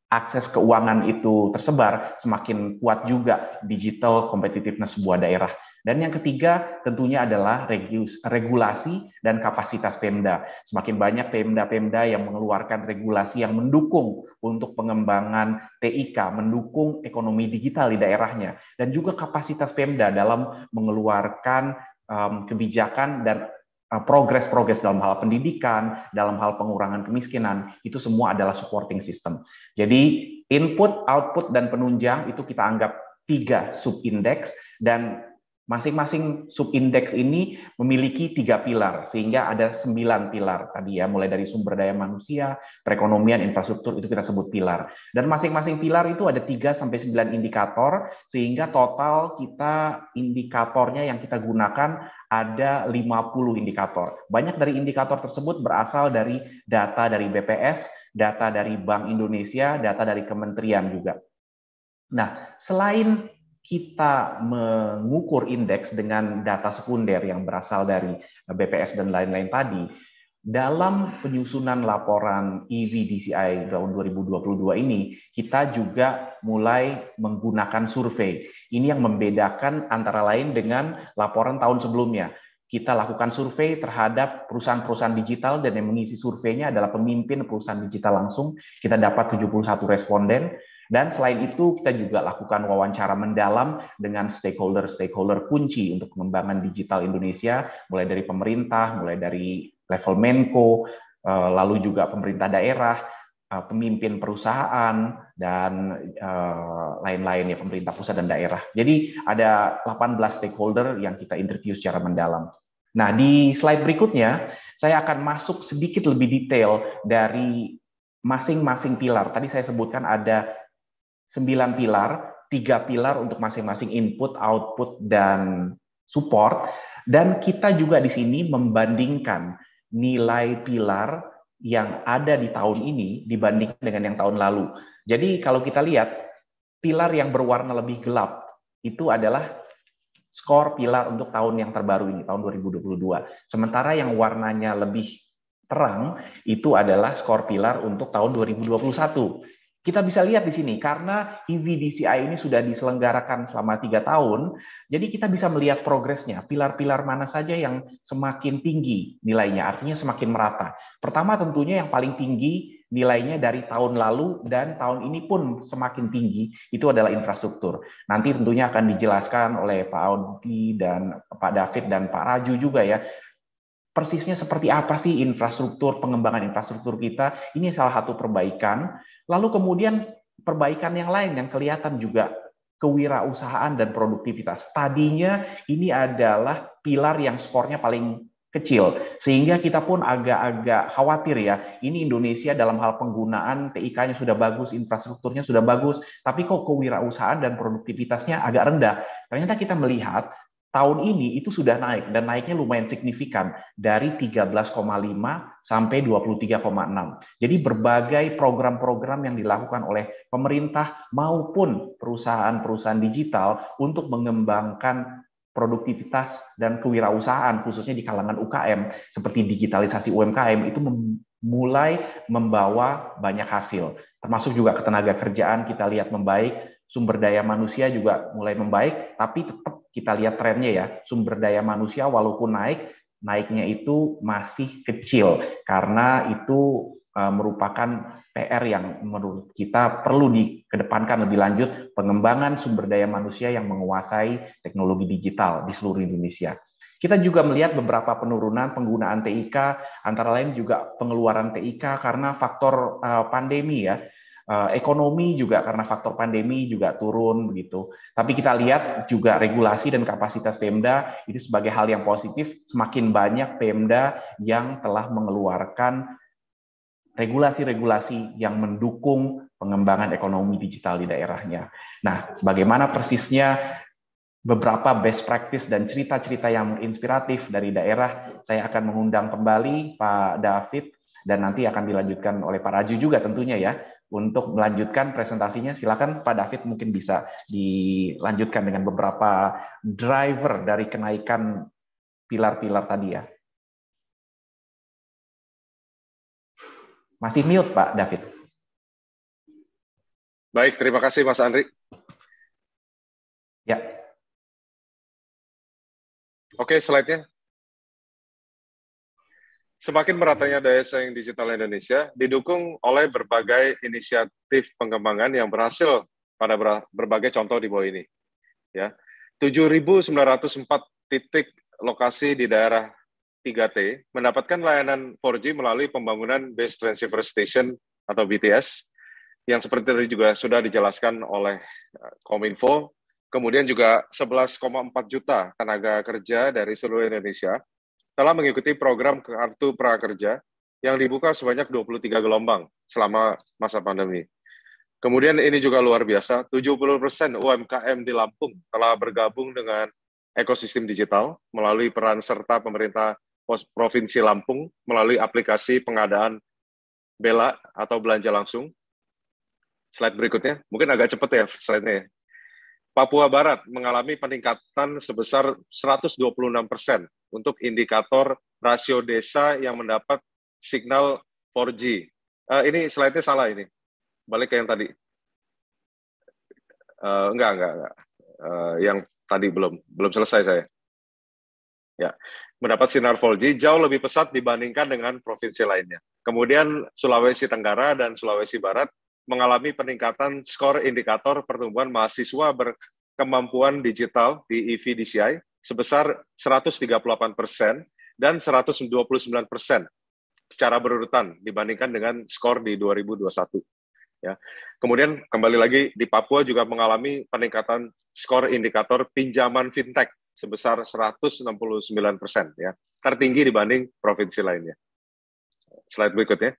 akses keuangan itu tersebar, semakin kuat juga digital competitiveness sebuah daerah. Dan yang ketiga tentunya adalah regulasi dan kapasitas Pemda. Semakin banyak Pemda-Pemda yang mengeluarkan regulasi yang mendukung untuk pengembangan TIK, mendukung ekonomi digital di daerahnya, dan juga kapasitas Pemda dalam mengeluarkan kebijakan dan progres-progres dalam hal pendidikan, dalam hal pengurangan kemiskinan, itu semua adalah supporting system. Jadi input, output, dan penunjang itu kita anggap 3 subindeks, dan Masing-masing subindeks ini memiliki 3 pilar, sehingga ada 9 pilar tadi ya, mulai dari sumber daya manusia, perekonomian, infrastruktur, itu kita sebut pilar. Dan masing-masing pilar itu ada 3-9 indikator, sehingga total kita indikatornya yang kita gunakan ada 50 indikator. Banyak dari indikator tersebut berasal dari data dari BPS, data dari Bank Indonesia, data dari kementerian juga. Nah, selain kita mengukur indeks dengan data sekunder yang berasal dari BPS dan lain-lain tadi, dalam penyusunan laporan EV-DCI tahun 2022 ini, kita juga mulai menggunakan survei. Ini yang membedakan antara lain dengan laporan tahun sebelumnya. Kita lakukan survei terhadap perusahaan-perusahaan digital dan yang mengisi surveinya adalah pemimpin perusahaan digital langsung. Kita dapat 71 responden. Dan selain itu, kita juga lakukan wawancara mendalam dengan stakeholder kunci untuk pengembangan digital Indonesia, mulai dari pemerintah, mulai dari level Menko, lalu juga pemerintah daerah, pemimpin perusahaan, dan lain-lain ya, pemerintah pusat dan daerah. Jadi ada 18 stakeholder yang kita interview secara mendalam. Nah, di slide berikutnya, saya akan masuk sedikit lebih detail dari masing-masing pilar. Tadi saya sebutkan ada 9 pilar, 3 pilar untuk masing-masing input, output, dan support. Dan kita juga di sini membandingkan nilai pilar yang ada di tahun ini dibandingkan dengan yang tahun lalu. Jadi kalau kita lihat, pilar yang berwarna lebih gelap itu adalah skor pilar untuk tahun yang terbaru ini, tahun 2022. Sementara yang warnanya lebih terang itu adalah skor pilar untuk tahun 2021. Kita bisa lihat di sini, karena EV-DCI ini sudah diselenggarakan selama 3 tahun, jadi kita bisa melihat progresnya, pilar-pilar mana saja yang semakin tinggi nilainya, artinya semakin merata. Pertama tentunya yang paling tinggi nilainya dari tahun lalu dan tahun ini pun semakin tinggi, itu adalah infrastruktur. Nanti tentunya akan dijelaskan oleh Pak Audi dan Pak David dan Pak Raju juga ya, persisnya seperti apa sih infrastruktur, pengembangan infrastruktur kita. Ini salah satu perbaikan. Lalu kemudian perbaikan yang lain yang kelihatan juga, kewirausahaan dan produktivitas. Tadinya ini adalah pilar yang skornya paling kecil, sehingga kita pun agak-agak khawatir ya, ini Indonesia dalam hal penggunaan TIK-nya sudah bagus, infrastrukturnya sudah bagus, tapi kok kewirausahaan dan produktivitasnya agak rendah. Ternyata kita melihat tahun ini itu sudah naik, dan naiknya lumayan signifikan, dari 13,5 sampai 23,6. Jadi berbagai program-program yang dilakukan oleh pemerintah maupun perusahaan-perusahaaan digital untuk mengembangkan produktivitas dan kewirausahaan, khususnya di kalangan UKM, seperti digitalisasi UMKM, itu mulai membawa banyak hasil. Termasuk juga ketenaga kerjaan kita lihat membaik, sumber daya manusia juga mulai membaik, tapi tetap kita lihat trennya ya, sumber daya manusia walaupun naiknya itu masih kecil, karena itu merupakan PR yang menurut kita perlu dikedepankan lebih lanjut, pengembangan sumber daya manusia yang menguasai teknologi digital di seluruh Indonesia. Kita juga melihat beberapa penurunan penggunaan TIK, antara lain juga pengeluaran TIK karena faktor pandemi ya. Ekonomi juga karena faktor pandemi juga turun begitu. Tapi kita lihat juga regulasi dan kapasitas Pemda itu sebagai hal yang positif. Semakin banyak Pemda yang telah mengeluarkan regulasi-regulasi yang mendukung pengembangan ekonomi digital di daerahnya. Nah, bagaimana persisnya beberapa best practice dan cerita-cerita yang inspiratif dari daerah, saya akan mengundang kembali Pak David, dan nanti akan dilanjutkan oleh Pak Raju juga tentunya ya. Untuk melanjutkan presentasinya, silakan Pak David mungkin bisa dilanjutkan dengan beberapa driver dari kenaikan pilar-pilar tadi ya. Masih mute Pak David. Baik, terima kasih Mas Andri. Ya. Oke, slide-nya. Semakin meratanya daya saing digital Indonesia didukung oleh berbagai inisiatif pengembangan yang berhasil pada berbagai contoh di bawah ini. Ya, 7.904 titik lokasi di daerah 3T mendapatkan layanan 4G melalui pembangunan Base Transceiver Station atau BTS, yang seperti tadi juga sudah dijelaskan oleh Kominfo, Kemudian juga 11,4 juta tenaga kerja dari seluruh Indonesia telah mengikuti program Kartu Prakerja yang dibuka sebanyak 23 gelombang selama masa pandemi. Kemudian ini juga luar biasa, 70% UMKM di Lampung telah bergabung dengan ekosistem digital melalui peran serta pemerintah Provinsi Lampung melalui aplikasi pengadaan BELA atau belanja langsung. Slide berikutnya, mungkin agak cepat ya slide-nya. Papua Barat mengalami peningkatan sebesar 126% untuk indikator rasio desa yang mendapat signal 4G. Ini slide-nya salah ini. Balik ke yang tadi. Enggak. Yang tadi belum selesai saya. Ya, mendapat sinar 4G jauh lebih pesat dibandingkan dengan provinsi lainnya. Kemudian Sulawesi Tenggara dan Sulawesi Barat mengalami peningkatan skor indikator pertumbuhan mahasiswa berkemampuan digital di EVDCI sebesar 138% dan 129% secara berurutan dibandingkan dengan skor di 2021. Ya. Kemudian kembali lagi di Papua juga mengalami peningkatan skor indikator pinjaman fintech sebesar 169%, ya, tertinggi dibanding provinsi lainnya. Slide berikutnya.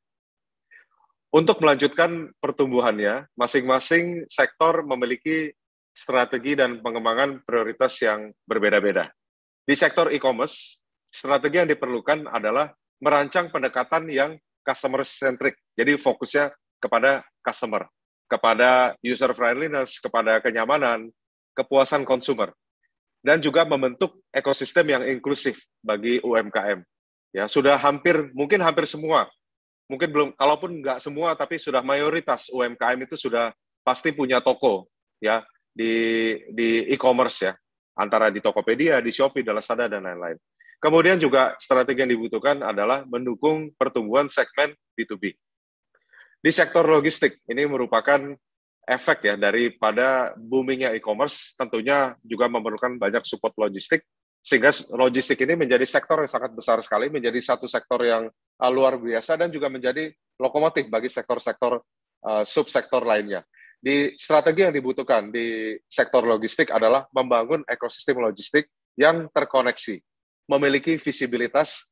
Untuk melanjutkan pertumbuhannya, masing-masing sektor memiliki strategi dan pengembangan prioritas yang berbeda-beda. Di sektor e-commerce, strategi yang diperlukan adalah merancang pendekatan yang customer-centric, jadi fokusnya kepada customer, kepada user friendliness, kepada kenyamanan, kepuasan konsumer, dan juga membentuk ekosistem yang inklusif bagi UMKM. Ya, sudah mungkin hampir semua, mungkin belum, kalaupun nggak semua, tapi sudah mayoritas UMKM itu sudah pasti punya toko, ya, di e-commerce, ya, antara di Tokopedia, di Shopee, di Lazada, dan lain-lain. Kemudian juga strategi yang dibutuhkan adalah mendukung pertumbuhan segmen B2B. Di sektor logistik, ini merupakan efek ya daripada boomingnya e-commerce, tentunya juga memerlukan banyak support logistik, sehingga logistik ini menjadi sektor yang sangat besar sekali, menjadi satu sektor yang luar biasa dan juga menjadi lokomotif bagi sektor-sektor subsektor lainnya. Di strategi yang dibutuhkan di sektor logistik adalah membangun ekosistem logistik yang terkoneksi, memiliki visibilitas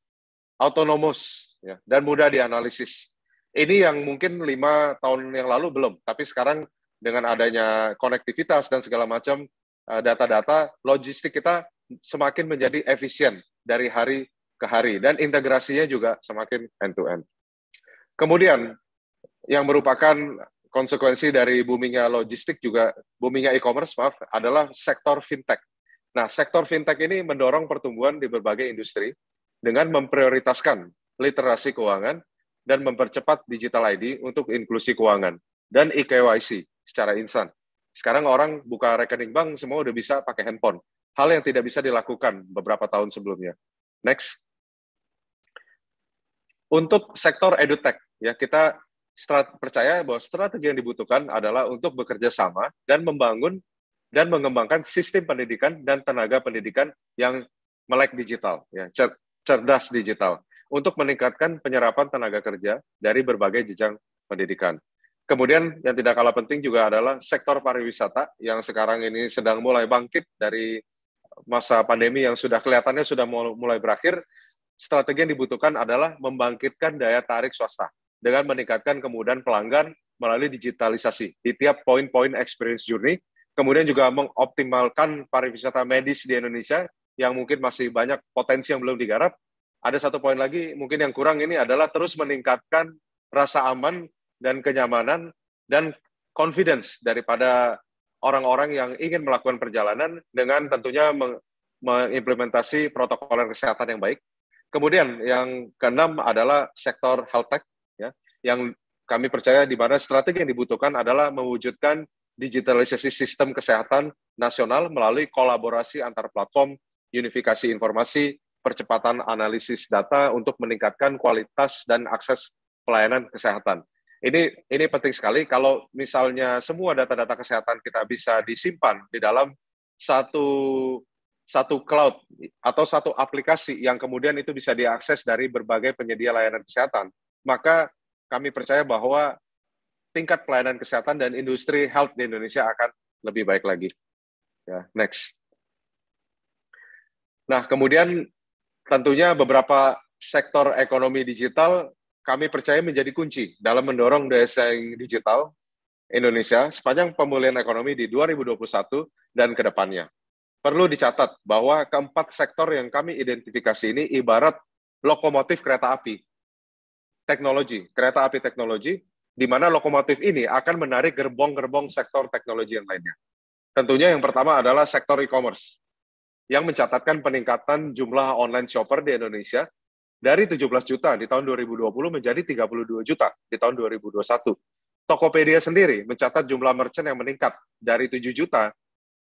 autonomous, ya, dan mudah dianalisis. Ini yang mungkin 5 tahun yang lalu belum, tapi sekarang dengan adanya konektivitas dan segala macam data-data, logistik kita semakin menjadi efisien dari hari ke hari, dan integrasinya juga semakin end-to-end. Kemudian, yang merupakan konsekuensi dari boomingnya logistik juga, boomingnya e-commerce, adalah sektor fintech. Nah, sektor fintech ini mendorong pertumbuhan di berbagai industri dengan memprioritaskan literasi keuangan dan mempercepat digital ID untuk inklusi keuangan dan eKYC secara instan. Sekarang orang buka rekening bank semua udah bisa pakai handphone. Hal yang tidak bisa dilakukan beberapa tahun sebelumnya. Next. Untuk sektor edutech, ya, kita percaya bahwa strategi yang dibutuhkan adalah untuk bekerja sama dan membangun dan mengembangkan sistem pendidikan dan tenaga pendidikan yang melek digital, ya, cerdas digital, untuk meningkatkan penyerapan tenaga kerja dari berbagai jenjang pendidikan. Kemudian yang tidak kalah penting juga adalah sektor pariwisata yang sekarang ini sedang mulai bangkit dari masa pandemi yang sudah kelihatannya sudah mulai berakhir. Strategi yang dibutuhkan adalah membangkitkan daya tarik swasta dengan meningkatkan kemudahan pelanggan melalui digitalisasi di tiap poin-poin experience journey, kemudian juga mengoptimalkan pariwisata medis di Indonesia yang mungkin masih banyak potensi yang belum digarap. Ada satu poin lagi mungkin yang kurang, ini adalah terus meningkatkan rasa aman dan kenyamanan dan confidence daripada orang-orang yang ingin melakukan perjalanan dengan tentunya mengimplementasi protokol kesehatan yang baik. Kemudian yang keenam adalah sektor health tech, ya, yang kami percaya di mana strategi yang dibutuhkan adalah mewujudkan digitalisasi sistem kesehatan nasional melalui kolaborasi antar platform, unifikasi informasi, percepatan analisis data untuk meningkatkan kualitas dan akses pelayanan kesehatan. Ini penting sekali. Kalau misalnya semua data-data kesehatan kita bisa disimpan di dalam satu cloud atau satu aplikasi yang kemudian itu bisa diakses dari berbagai penyedia layanan kesehatan, maka kami percaya bahwa tingkat pelayanan kesehatan dan industri health di Indonesia akan lebih baik lagi. Ya, next. Nah, kemudian tentunya beberapa sektor ekonomi digital kami percaya menjadi kunci dalam mendorong daya saing digital Indonesia sepanjang pemulihan ekonomi di 2021 dan ke depannya. Perlu dicatat bahwa keempat sektor yang kami identifikasi ini ibarat lokomotif kereta api teknologi, di mana lokomotif ini akan menarik gerbong-gerbong sektor teknologi yang lainnya. Tentunya yang pertama adalah sektor e-commerce, yang mencatatkan peningkatan jumlah online shopper di Indonesia dari 17 juta di tahun 2020 menjadi 32 juta di tahun 2021. Tokopedia sendiri mencatat jumlah merchant yang meningkat dari 7 juta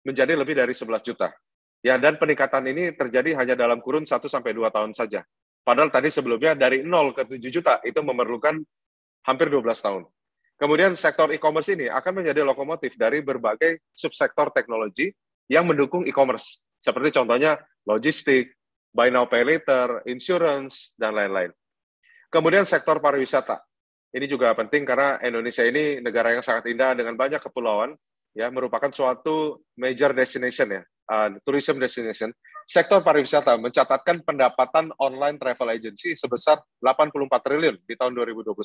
menjadi lebih dari 11 juta. Ya, dan peningkatan ini terjadi hanya dalam kurun 1-2 tahun saja. Padahal tadi sebelumnya dari 0 ke 7 juta itu memerlukan hampir 12 tahun. Kemudian sektor e-commerce ini akan menjadi lokomotif dari berbagai subsektor teknologi yang mendukung e-commerce. Seperti contohnya logistik, buy now pay later, insurance, dan lain-lain. Kemudian sektor pariwisata. Ini juga penting karena Indonesia ini negara yang sangat indah dengan banyak kepulauan, ya, merupakan suatu major destination, ya, tourism destination. Sektor pariwisata mencatatkan pendapatan online travel agency sebesar 84 triliun di tahun 2021,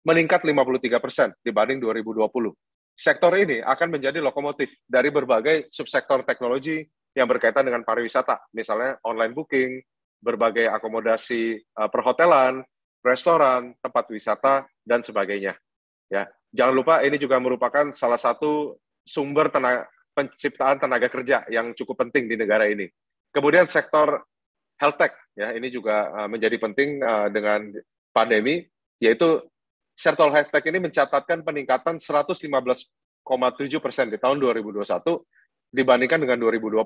meningkat 53% dibanding 2020. Sektor ini akan menjadi lokomotif dari berbagai subsektor teknologi yang berkaitan dengan pariwisata, misalnya online booking, berbagai akomodasi perhotelan, restoran, tempat wisata, dan sebagainya. Ya, jangan lupa ini juga merupakan salah satu sumber penciptaan tenaga kerja yang cukup penting di negara ini. Kemudian sektor health tech, ya, ini juga menjadi penting dengan pandemi, yaitu sektor health tech ini mencatatkan peningkatan 115,7% di tahun 2021 dibandingkan dengan 2020.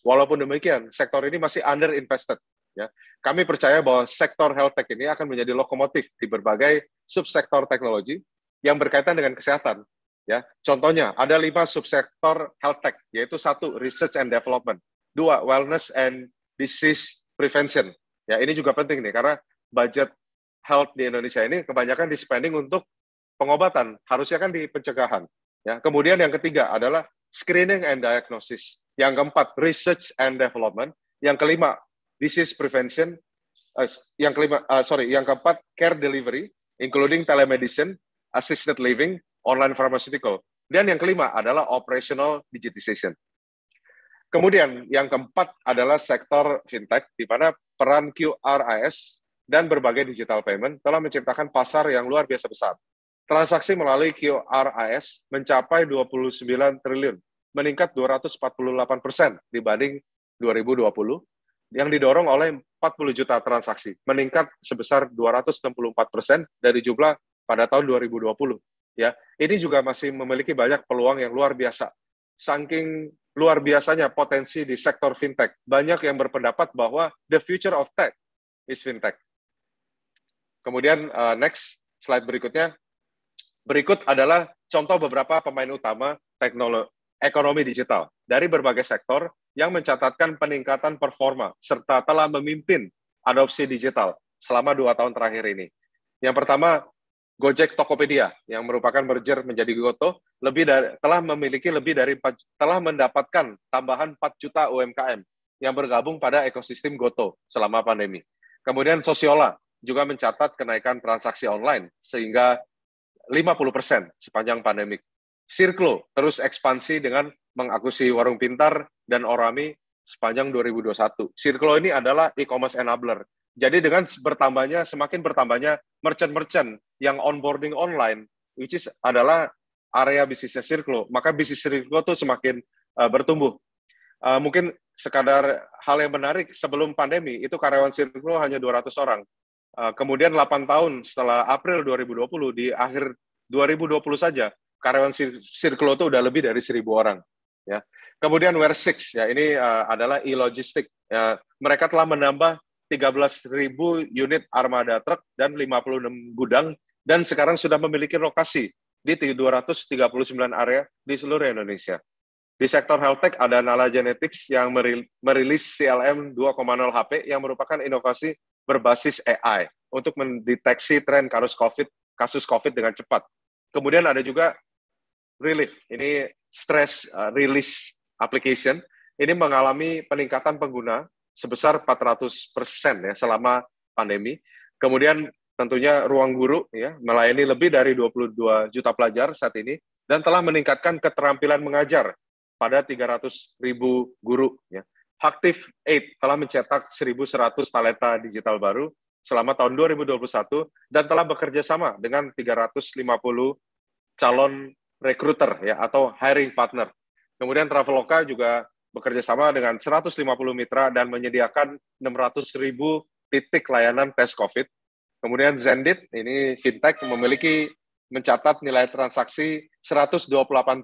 Walaupun demikian, sektor ini masih underinvested. Ya, kami percaya bahwa sektor health tech ini akan menjadi lokomotif di berbagai subsektor teknologi yang berkaitan dengan kesehatan. Ya, contohnya ada 5 subsektor health tech, yaitu 1, research and development, 2, wellness and disease prevention. Ya, ini juga penting nih karena budget health di Indonesia ini kebanyakan di-spending untuk pengobatan, harusnya kan di pencegahan. Ya, kemudian yang ketiga adalah screening and diagnosis. Yang keempat, research and development. Yang kelima, disease prevention. Yang keempat, care delivery, including telemedicine, assisted living, online pharmaceutical. Dan yang kelima adalah operational digitization. Kemudian yang keempat adalah sektor fintech, di mana peran QRIS dan berbagai digital payment telah menciptakan pasar yang luar biasa besar. Transaksi melalui QRIS mencapai 29 triliun, meningkat 248% dibanding 2020, yang didorong oleh 40 juta transaksi, meningkat sebesar 264% dari jumlah pada tahun 2020. Ya, ini juga masih memiliki banyak peluang yang luar biasa. Saking luar biasanya potensi di sektor fintech, banyak yang berpendapat bahwa the future of tech is fintech. Kemudian next slide berikutnya. Berikut adalah contoh beberapa pemain utama ekonomi digital dari berbagai sektor yang mencatatkan peningkatan performa serta telah memimpin adopsi digital selama 2 tahun terakhir ini. Yang pertama, Gojek Tokopedia yang merupakan merger menjadi Goto telah mendapatkan tambahan 4 juta UMKM yang bergabung pada ekosistem Goto selama pandemi. Kemudian Sosiola juga mencatat kenaikan transaksi online sehingga 50% sepanjang pandemik. Circlo terus ekspansi dengan mengakuisisi Warung Pintar dan Orami sepanjang 2021. Circlo ini adalah e-commerce enabler. Jadi dengan semakin bertambahnya merchant-merchant yang onboarding online, which is adalah area bisnisnya Circlo, maka bisnis Circlo itu semakin bertumbuh. Mungkin sekadar hal yang menarik, sebelum pandemi itu karyawan Circlo hanya 200 orang. Kemudian 8 tahun setelah April 2020, di akhir 2020 saja, karyawan Circlo itu udah lebih dari 1.000 orang. Ya. Kemudian Ware6, ya, ini adalah e-logistik. Ya, mereka telah menambah 13.000 unit armada truk dan 56 gudang, dan sekarang sudah memiliki lokasi di 239 area di seluruh Indonesia. Di sektor health tech ada Nala Genetics yang merilis CLM 2.0 HP yang merupakan inovasi berbasis AI untuk mendeteksi tren kasus COVID dengan cepat. Kemudian ada juga Relief, ini stress release application ini mengalami peningkatan pengguna sebesar 400% ya selama pandemi. Kemudian tentunya Ruang Guru ya melayani lebih dari 22 juta pelajar saat ini dan telah meningkatkan keterampilan mengajar pada 300.000 guru ya. Haktif Aid telah mencetak 1.100 talenta digital baru selama tahun 2021 dan telah bekerja sama dengan 350 calon rekruter ya atau hiring partner. Kemudian Traveloka juga bekerja sama dengan 150 mitra dan menyediakan 600.000 titik layanan tes COVID. Kemudian Zendit, ini fintech, mencatat nilai transaksi 128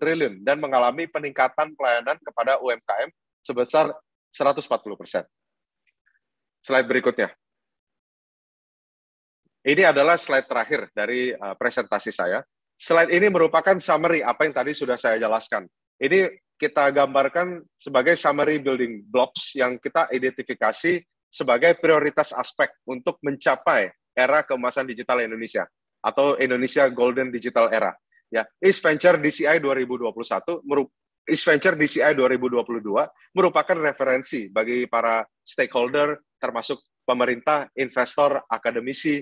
triliun dan mengalami peningkatan pelayanan kepada UMKM sebesar 140%. Slide berikutnya. Ini adalah slide terakhir dari presentasi saya. Slide ini merupakan summary apa yang tadi sudah saya jelaskan. Ini kita gambarkan sebagai summary building blocks yang kita identifikasi sebagai prioritas aspek untuk mencapai era keemasan digital Indonesia atau Indonesia Golden Digital Era. Ya, East Venture DCI 2021 East Venture DCI 2022 merupakan referensi bagi para stakeholder termasuk pemerintah, investor, akademisi,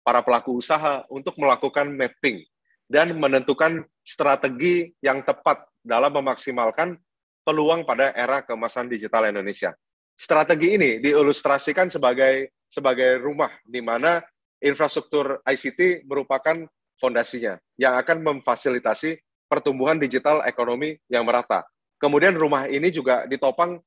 para pelaku usaha untuk melakukan mapping dan menentukan strategi yang tepat dalam memaksimalkan peluang pada era keemasan digital Indonesia. Strategi ini diilustrasikan sebagai rumah di mana infrastruktur ICT merupakan fondasinya yang akan memfasilitasi pertumbuhan digital ekonomi yang merata. Kemudian rumah ini juga ditopang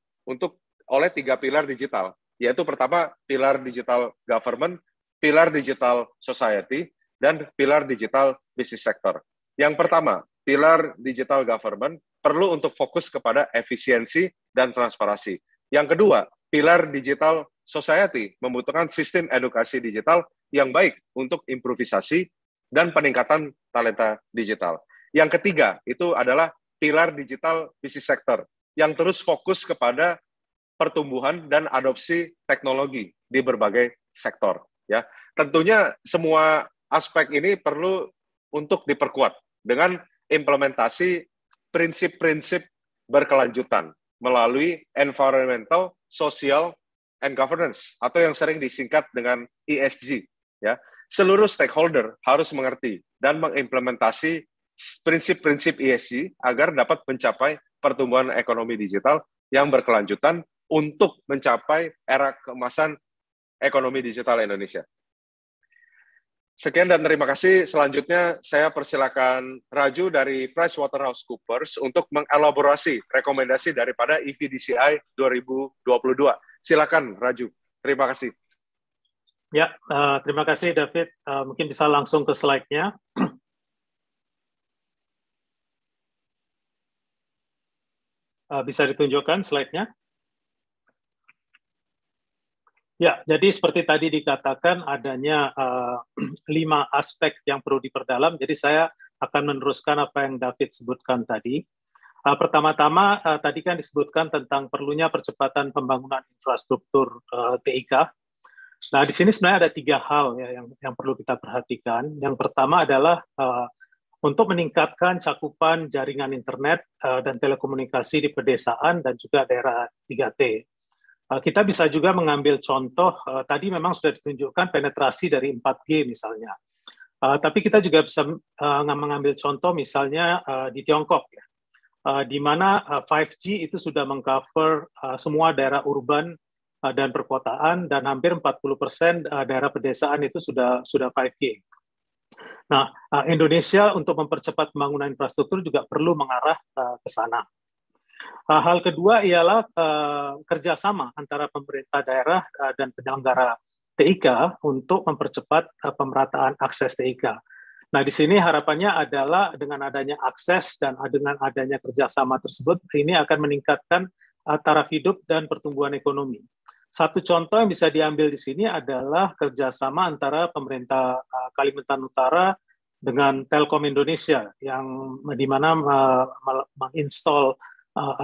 oleh 3 pilar digital, yaitu pertama pilar digital government, pilar digital society, dan pilar digital business sector. Yang pertama, pilar digital government perlu untuk fokus kepada efisiensi dan transparansi. Yang kedua, pilar digital society membutuhkan sistem edukasi digital yang baik untuk improvisasi dan peningkatan talenta digital. Yang ketiga, itu adalah pilar digital business sector yang terus fokus kepada pertumbuhan dan adopsi teknologi di berbagai sektor. Ya, tentunya semua aspek ini perlu untuk diperkuat dengan implementasi prinsip-prinsip berkelanjutan melalui environmental, social, and governance atau yang sering disingkat dengan ESG. Ya, seluruh stakeholder harus mengerti dan mengimplementasi prinsip-prinsip ESG agar dapat mencapai pertumbuhan ekonomi digital yang berkelanjutan untuk mencapai era keemasan ekonomi digital Indonesia. Sekian dan terima kasih. Selanjutnya saya persilakan Raju dari PricewaterhouseCoopers untuk mengelaborasi rekomendasi daripada EVDCI 2022. Silakan Raju. Terima kasih. Ya, terima kasih David. Mungkin bisa langsung ke slide-nya. Bisa ditunjukkan slide-nya? Ya, jadi seperti tadi dikatakan adanya 5 aspek yang perlu diperdalam. Jadi saya akan meneruskan apa yang David sebutkan tadi. Pertama-tama tadi kan disebutkan tentang perlunya percepatan pembangunan infrastruktur TIK. Nah, di sini sebenarnya ada 3 hal ya yang perlu kita perhatikan. Yang pertama adalah untuk meningkatkan cakupan jaringan internet dan telekomunikasi di pedesaan dan juga daerah 3T. Kita bisa juga mengambil contoh, tadi memang sudah ditunjukkan penetrasi dari 4G misalnya. Tapi kita juga bisa mengambil contoh misalnya di Tiongkok, ya, di mana 5G itu sudah mengcover semua daerah urban dan perkotaan, dan hampir 40% daerah pedesaan itu sudah 5G. Nah, Indonesia untuk mempercepat pembangunan infrastruktur juga perlu mengarah ke sana. Hal kedua ialah kerjasama antara pemerintah daerah dan penyelenggara TIK untuk mempercepat pemerataan akses TIK. Nah, di sini harapannya adalah dengan adanya akses dan dengan adanya kerjasama tersebut, ini akan meningkatkan taraf hidup dan pertumbuhan ekonomi. Satu contoh yang bisa diambil di sini adalah kerjasama antara pemerintah Kalimantan Utara dengan Telkom Indonesia, yang di mana menginstall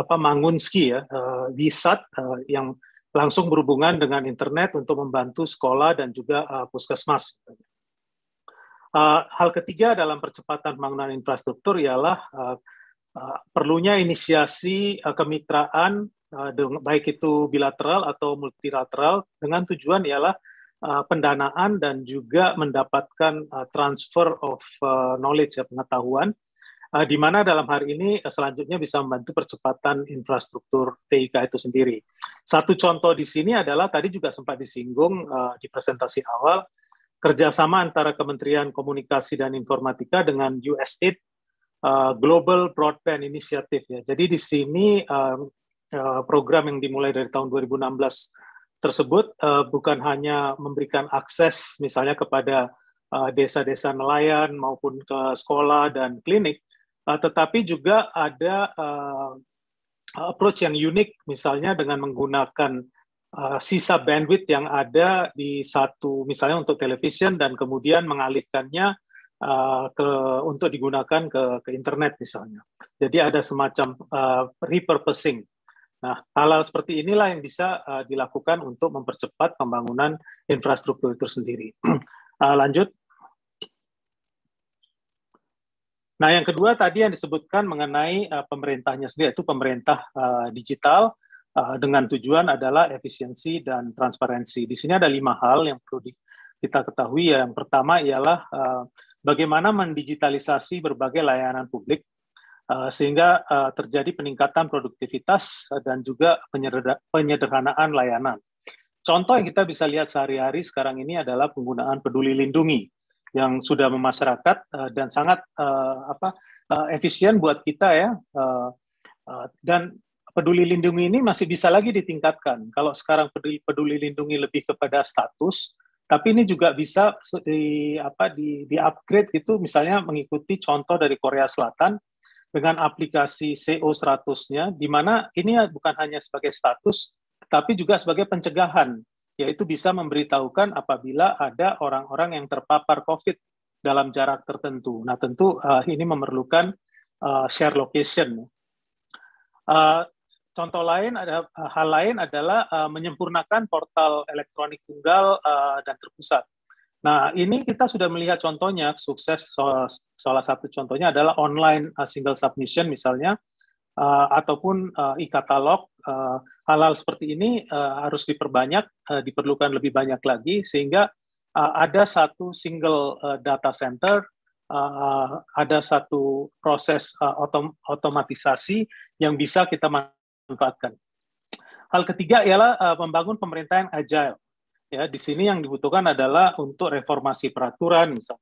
Mangunski ya, WISAT yang langsung berhubungan dengan internet untuk membantu sekolah dan juga puskesmas. Hal ketiga dalam percepatan pembangunan infrastruktur ialah perlunya inisiasi kemitraan baik itu bilateral atau multilateral dengan tujuan ialah pendanaan dan juga mendapatkan transfer of knowledge, pengetahuan, di mana dalam hari ini selanjutnya bisa membantu percepatan infrastruktur TIK itu sendiri. Satu contoh di sini adalah tadi juga sempat disinggung di presentasi awal, kerjasama antara Kementerian Komunikasi dan Informatika dengan USAID Global Broadband Initiative. Ya. Jadi di sini program yang dimulai dari tahun 2016 tersebut bukan hanya memberikan akses misalnya kepada desa-desa nelayan maupun ke sekolah dan klinik, tetapi juga ada approach yang unik misalnya dengan menggunakan sisa bandwidth yang ada di satu misalnya untuk television dan kemudian mengalihkannya untuk digunakan ke internet misalnya. Jadi ada semacam repurposing. Nah, hal-hal seperti inilah yang bisa dilakukan untuk mempercepat pembangunan infrastruktur itu sendiri. Lanjut. Nah, yang kedua tadi yang disebutkan mengenai pemerintahnya sendiri, yaitu pemerintah digital dengan tujuan adalah efisiensi dan transparansi. Di sini ada 5 hal yang perlu kita ketahui. Yang pertama ialah bagaimana mendigitalisasi berbagai layanan publik sehingga terjadi peningkatan produktivitas dan juga penyederhanaan layanan. Contoh yang kita bisa lihat sehari-hari sekarang ini adalah penggunaan Peduli Lindungi yang sudah memasyarakat dan sangat efisien buat kita ya. Dan Peduli Lindungi ini masih bisa lagi ditingkatkan. Kalau sekarang Peduli Lindungi lebih kepada status, tapi ini juga bisa di-upgrade gitu, misalnya mengikuti contoh dari Korea Selatan dengan aplikasi CO100-nya, di mana ini bukan hanya sebagai status, tapi juga sebagai pencegahan, yaitu bisa memberitahukan apabila ada orang-orang yang terpapar COVID dalam jarak tertentu. Nah, tentu ini memerlukan share location. Contoh lain, hal lain adalah menyempurnakan portal elektronik tunggal dan terpusat. Nah, ini kita sudah melihat contohnya, sukses salah satu contohnya adalah online single submission misalnya, ataupun e-katalog. Hal-hal seperti ini harus diperbanyak, diperlukan lebih banyak lagi, sehingga ada satu single data center, ada satu proses otomatisasi yang bisa kita manfaatkan. Hal ketiga ialah membangun pemerintahan yang agile. Ya, di sini yang dibutuhkan adalah untuk reformasi peraturan, misalnya.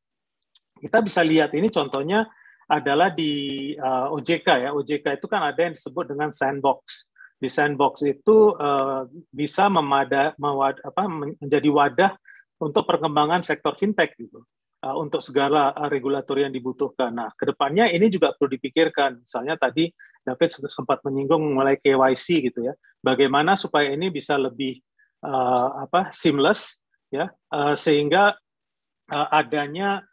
Kita bisa lihat ini contohnya adalah di OJK ya. OJK itu kan ada yang disebut dengan sandbox. Di sandbox itu bisa menjadi wadah untuk perkembangan sektor fintech gitu. Untuk segala regulatori yang dibutuhkan. Nah, kedepannya ini juga perlu dipikirkan. Misalnya tadi David sempat menyinggung mulai KYC gitu ya. Bagaimana supaya ini bisa lebih seamless ya, sehingga adanya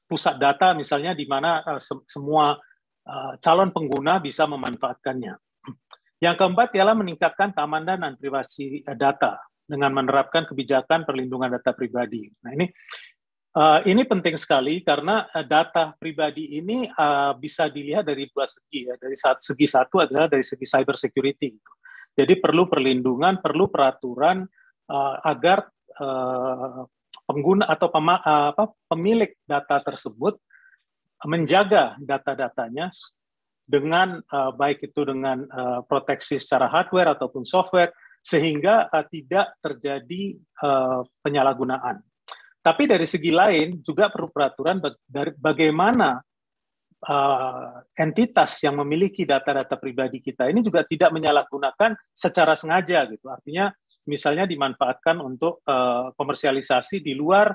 pusat data misalnya di mana semua calon pengguna bisa memanfaatkannya. Yang keempat ialah meningkatkan keamanan dan privasi data dengan menerapkan kebijakan perlindungan data pribadi. Nah, ini penting sekali karena data pribadi ini bisa dilihat dari dua segi ya. Dari segi satu adalah dari segi cyber security. Jadi perlu perlindungan, perlu peraturan agar pengguna atau pemilik data tersebut menjaga data-datanya dengan baik itu dengan proteksi secara hardware ataupun software sehingga tidak terjadi penyalahgunaan. Tapi dari segi lain juga perlu peraturan bagaimana entitas yang memiliki data-data pribadi kita ini juga tidak menyalahgunakan secara sengaja gitu. Artinya misalnya dimanfaatkan untuk komersialisasi di luar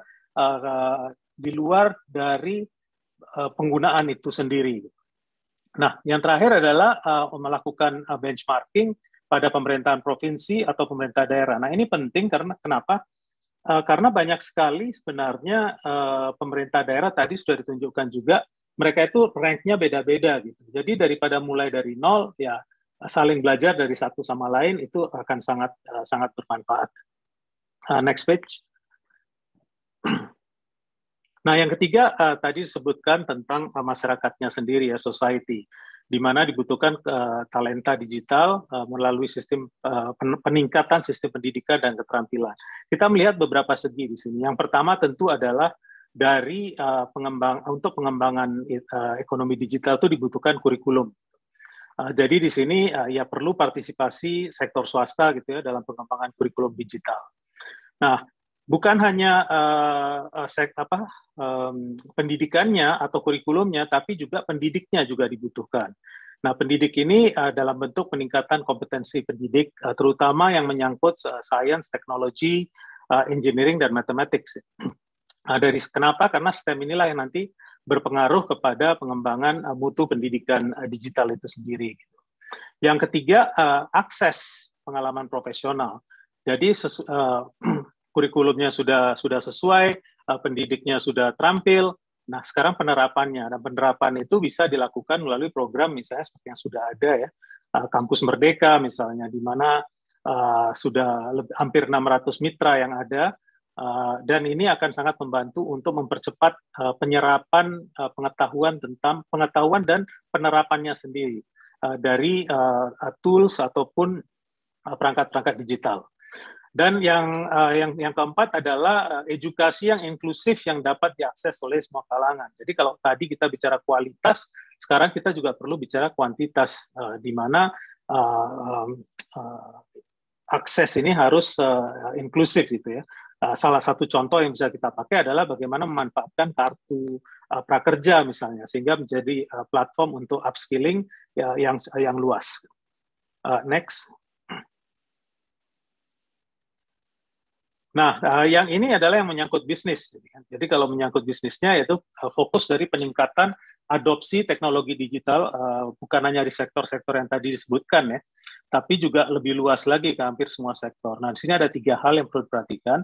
dari penggunaan itu sendiri. Nah, yang terakhir adalah melakukan benchmarking pada pemerintahan provinsi atau pemerintah daerah. Nah, ini penting karena kenapa? Karena banyak sekali sebenarnya pemerintah daerah tadi sudah ditunjukkan juga mereka itu rank-nya beda-beda gitu. Jadi daripada mulai dari nol, ya saling belajar dari satu sama lain itu akan sangat bermanfaat. Next page. Nah, yang ketiga tadi disebutkan tentang masyarakatnya sendiri ya, society, di mana dibutuhkan talenta digital melalui sistem peningkatan sistem pendidikan dan keterampilan. Kita melihat beberapa segi di sini. Yang pertama tentu adalah dari untuk pengembangan ekonomi digital itu dibutuhkan kurikulum. Jadi di sini ya perlu partisipasi sektor swasta gitu ya dalam pengembangan kurikulum digital. Nah, bukan hanya pendidikannya atau kurikulumnya, tapi juga pendidiknya juga dibutuhkan. Nah, pendidik ini dalam bentuk peningkatan kompetensi pendidik, terutama yang menyangkut sains, teknologi, engineering, dan mathematics. Kenapa? Karena STEM inilah yang nanti berpengaruh kepada pengembangan mutu pendidikan digital itu sendiri. Yang ketiga, akses pengalaman profesional. Jadi kurikulumnya sudah sesuai, pendidiknya sudah terampil. Nah, sekarang penerapannya. Dan penerapan itu bisa dilakukan melalui program misalnya seperti yang sudah ada ya, Kampus Merdeka misalnya, di mana sudah hampir 600 mitra yang ada, dan ini akan sangat membantu untuk mempercepat penyerapan pengetahuan dan penerapannya sendiri dari tools ataupun perangkat-perangkat digital. Dan yang keempat adalah edukasi yang inklusif yang dapat diakses oleh semua kalangan. Jadi kalau tadi kita bicara kualitas, sekarang kita juga perlu bicara kuantitas, di mana akses ini harus inklusif gitu ya. Salah satu contoh yang bisa kita pakai adalah bagaimana memanfaatkan kartu prakerja misalnya, sehingga menjadi platform untuk upskilling yang luas. Next. Nah, yang ini adalah yang menyangkut bisnis. Jadi kalau menyangkut bisnisnya, yaitu fokus dari peningkatan adopsi teknologi digital, bukan hanya di sektor-sektor yang tadi disebutkan ya, tapi juga lebih luas lagi ke hampir semua sektor. Nah, di sini ada 3 hal yang perlu diperhatikan.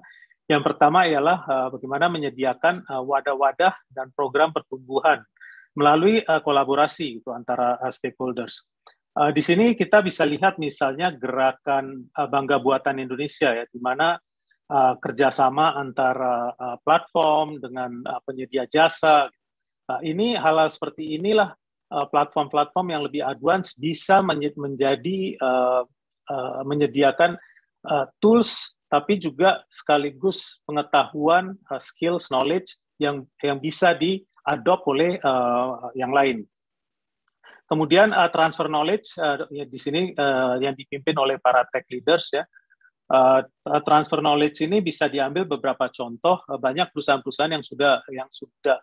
Yang pertama ialah bagaimana menyediakan wadah-wadah dan program pertumbuhan melalui kolaborasi itu antara stakeholders. Di sini kita bisa lihat misalnya gerakan Bangga Buatan Indonesia ya, di mana kerjasama antara platform dengan penyedia jasa. Ini hal-hal seperti inilah platform-platform yang lebih advance bisa menyediakan tools, tapi juga sekaligus pengetahuan, skills, knowledge yang bisa di-adopt oleh yang lain. Kemudian transfer knowledge di sini yang dipimpin oleh para tech leaders ya. Transfer knowledge ini bisa diambil beberapa contoh, banyak perusahaan-perusahaan yang sudah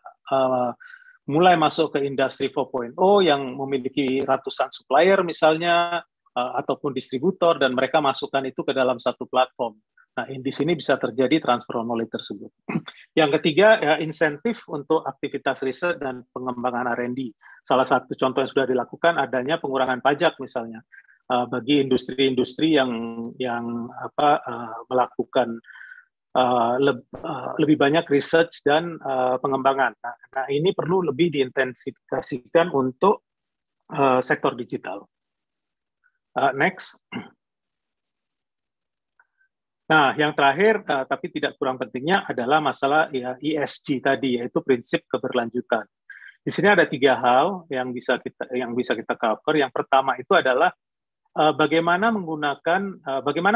mulai masuk ke industri 4.0 yang memiliki ratusan supplier misalnya, ataupun distributor, dan mereka masukkan itu ke dalam satu platform. Nah, di sini bisa terjadi transfer knowledge tersebut. Yang ketiga, ya, insentif untuk aktivitas riset dan pengembangan R&D. Salah satu contoh yang sudah dilakukan adanya pengurangan pajak misalnya bagi industri-industri yang melakukan lebih banyak research dan pengembangan. Nah, ini perlu lebih diintensifikasikan untuk sektor digital. Next. Nah, yang terakhir, tapi tidak kurang pentingnya adalah masalah ya, ESG tadi, yaitu prinsip keberlanjutan. Di sini ada 3 hal yang bisa kita cover. Yang pertama itu adalah bagaimana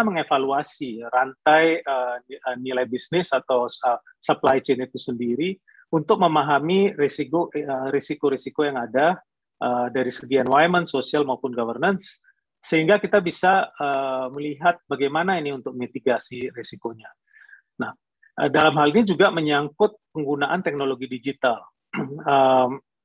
mengevaluasi rantai nilai bisnis atau supply chain itu sendiri untuk memahami risiko-risiko yang ada dari segi environment, sosial maupun governance, sehingga kita bisa melihat bagaimana ini untuk mitigasi risikonya. Nah, dalam hal ini juga menyangkut penggunaan teknologi digital.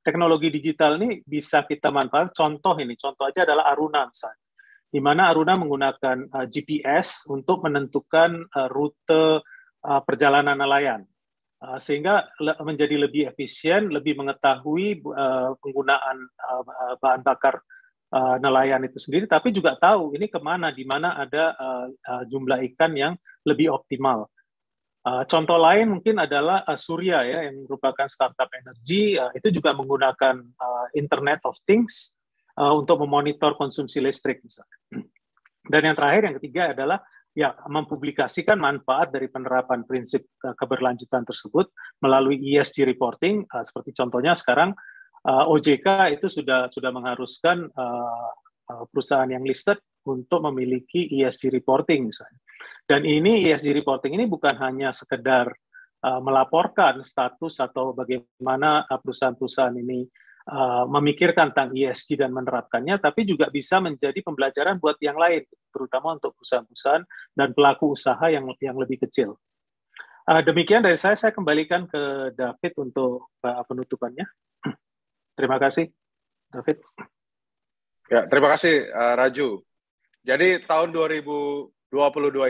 Teknologi digital ini bisa kita manfaatkan. Contoh aja adalah Aruna misalnya, di mana Aruna menggunakan GPS untuk menentukan rute perjalanan nelayan, sehingga menjadi lebih efisien, lebih mengetahui penggunaan bahan bakar nelayan itu sendiri, tapi juga tahu ini kemana, di mana ada jumlah ikan yang lebih optimal. Contoh lain mungkin adalah Surya ya, yang merupakan startup energi, itu juga menggunakan Internet of Things untuk memonitor konsumsi listrik misalnya. Dan yang terakhir, yang ketiga adalah mempublikasikan manfaat dari penerapan prinsip keberlanjutan tersebut melalui ESG reporting. Seperti contohnya sekarang OJK itu sudah mengharuskan perusahaan yang listed untuk memiliki ESG reporting misalnya. Dan ini ESG reporting ini bukan hanya sekedar melaporkan status atau bagaimana perusahaan-perusahaan ini memikirkan tentang ESG dan menerapkannya, tapi juga bisa menjadi pembelajaran buat yang lain, terutama untuk perusahaan-perusahaan dan pelaku usaha yang lebih kecil. Demikian dari saya kembalikan ke David untuk penutupannya. Terima kasih, David. Ya, terima kasih, Raju. Jadi tahun 2022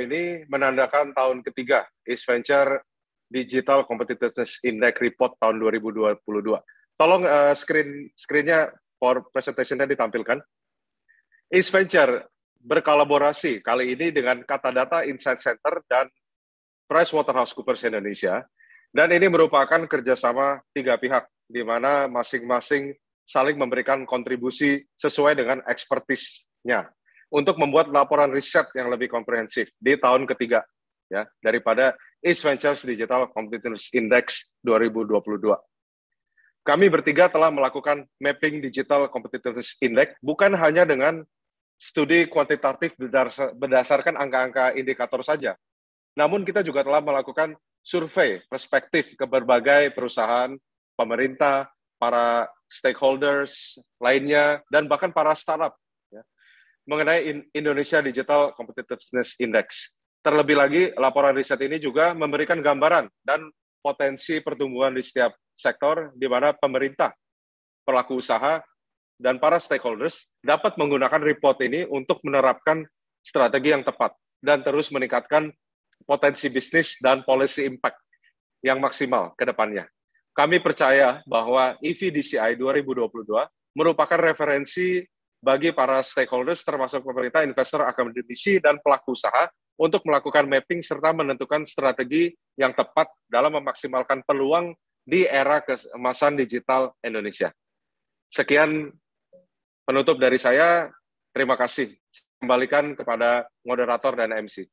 ini menandakan tahun ketiga East Venture Digital Competitiveness Index Report tahun 2022. Tolong screen-nya for presentation-nya ditampilkan. East Venture berkolaborasi kali ini dengan Katadata Insight Center dan PricewaterhouseCoopers Indonesia. Dan ini merupakan kerjasama 3 pihak, di mana masing-masing saling memberikan kontribusi sesuai dengan expertise-nya untuk membuat laporan riset yang lebih komprehensif di tahun ketiga ya daripada East Ventures Digital Competitiveness Index 2022. Kami bertiga telah melakukan mapping Digital Competitiveness Index bukan hanya dengan studi kuantitatif berdasarkan angka-angka indikator saja, namun kita juga telah melakukan survei perspektif ke berbagai perusahaan, pemerintah, para stakeholders lainnya, dan bahkan para startup ya, mengenai Indonesia Digital Competitiveness Index. Terlebih lagi, laporan riset ini juga memberikan gambaran dan potensi pertumbuhan di setiap sektor, di mana pemerintah, pelaku usaha, dan para stakeholders dapat menggunakan report ini untuk menerapkan strategi yang tepat dan terus meningkatkan potensi bisnis dan policy impact yang maksimal ke depannya. Kami percaya bahwa EVDCI 2022 merupakan referensi bagi para stakeholders termasuk pemerintah, investor, akademisi, dan pelaku usaha untuk melakukan mapping serta menentukan strategi yang tepat dalam memaksimalkan peluang di era keemasan digital Indonesia. Sekian penutup dari saya. Terima kasih. Kembalikan kepada moderator dan MC.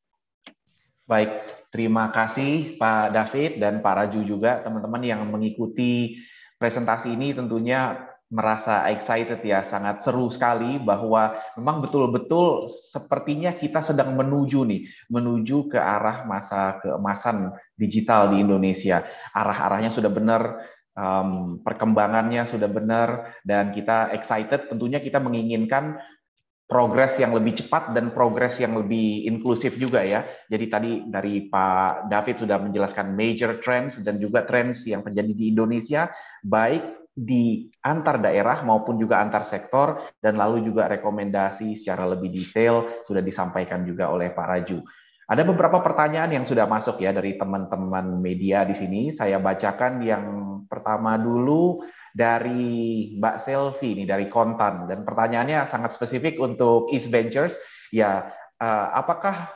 Baik, terima kasih Pak David dan Pak Raju juga, teman-teman yang mengikuti presentasi ini tentunya merasa excited ya, sangat seru sekali bahwa memang betul-betul sepertinya kita sedang menuju ke arah masa keemasan digital di Indonesia. Arah-arahnya sudah benar, perkembangannya sudah benar, dan kita excited, tentunya kita menginginkan progres yang lebih cepat dan progres yang lebih inklusif juga ya. Jadi tadi dari Pak David sudah menjelaskan major trends dan juga trends yang terjadi di Indonesia, baik di antar daerah maupun juga antar sektor, dan lalu juga rekomendasi secara lebih detail sudah disampaikan juga oleh Pak Raju. Ada beberapa pertanyaan yang sudah masuk ya dari teman-teman media di sini. Saya bacakan yang pertama dulu dari Mbak Selvi nih dari Kontan, dan pertanyaannya sangat spesifik untuk East Ventures. Ya, apakah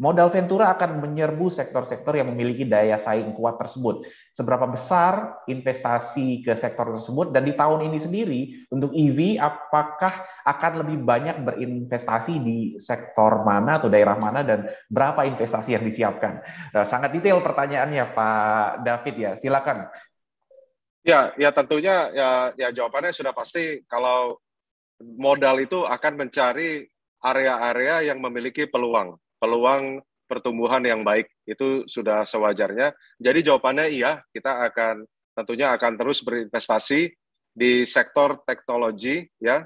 modal Ventura akan menyerbu sektor-sektor yang memiliki daya saing kuat tersebut? Seberapa besar investasi ke sektor tersebut? Dan di tahun ini sendiri untuk EV, apakah akan lebih banyak berinvestasi di sektor mana atau daerah mana, dan berapa investasi yang disiapkan? Sangat detail pertanyaannya Pak David ya, silakan. Ya tentunya ya jawabannya sudah pasti. Kalau modal itu akan mencari area-area yang memiliki peluang pertumbuhan yang baik, itu sudah sewajarnya. Jadi jawabannya iya, kita tentunya akan terus berinvestasi di sektor teknologi ya,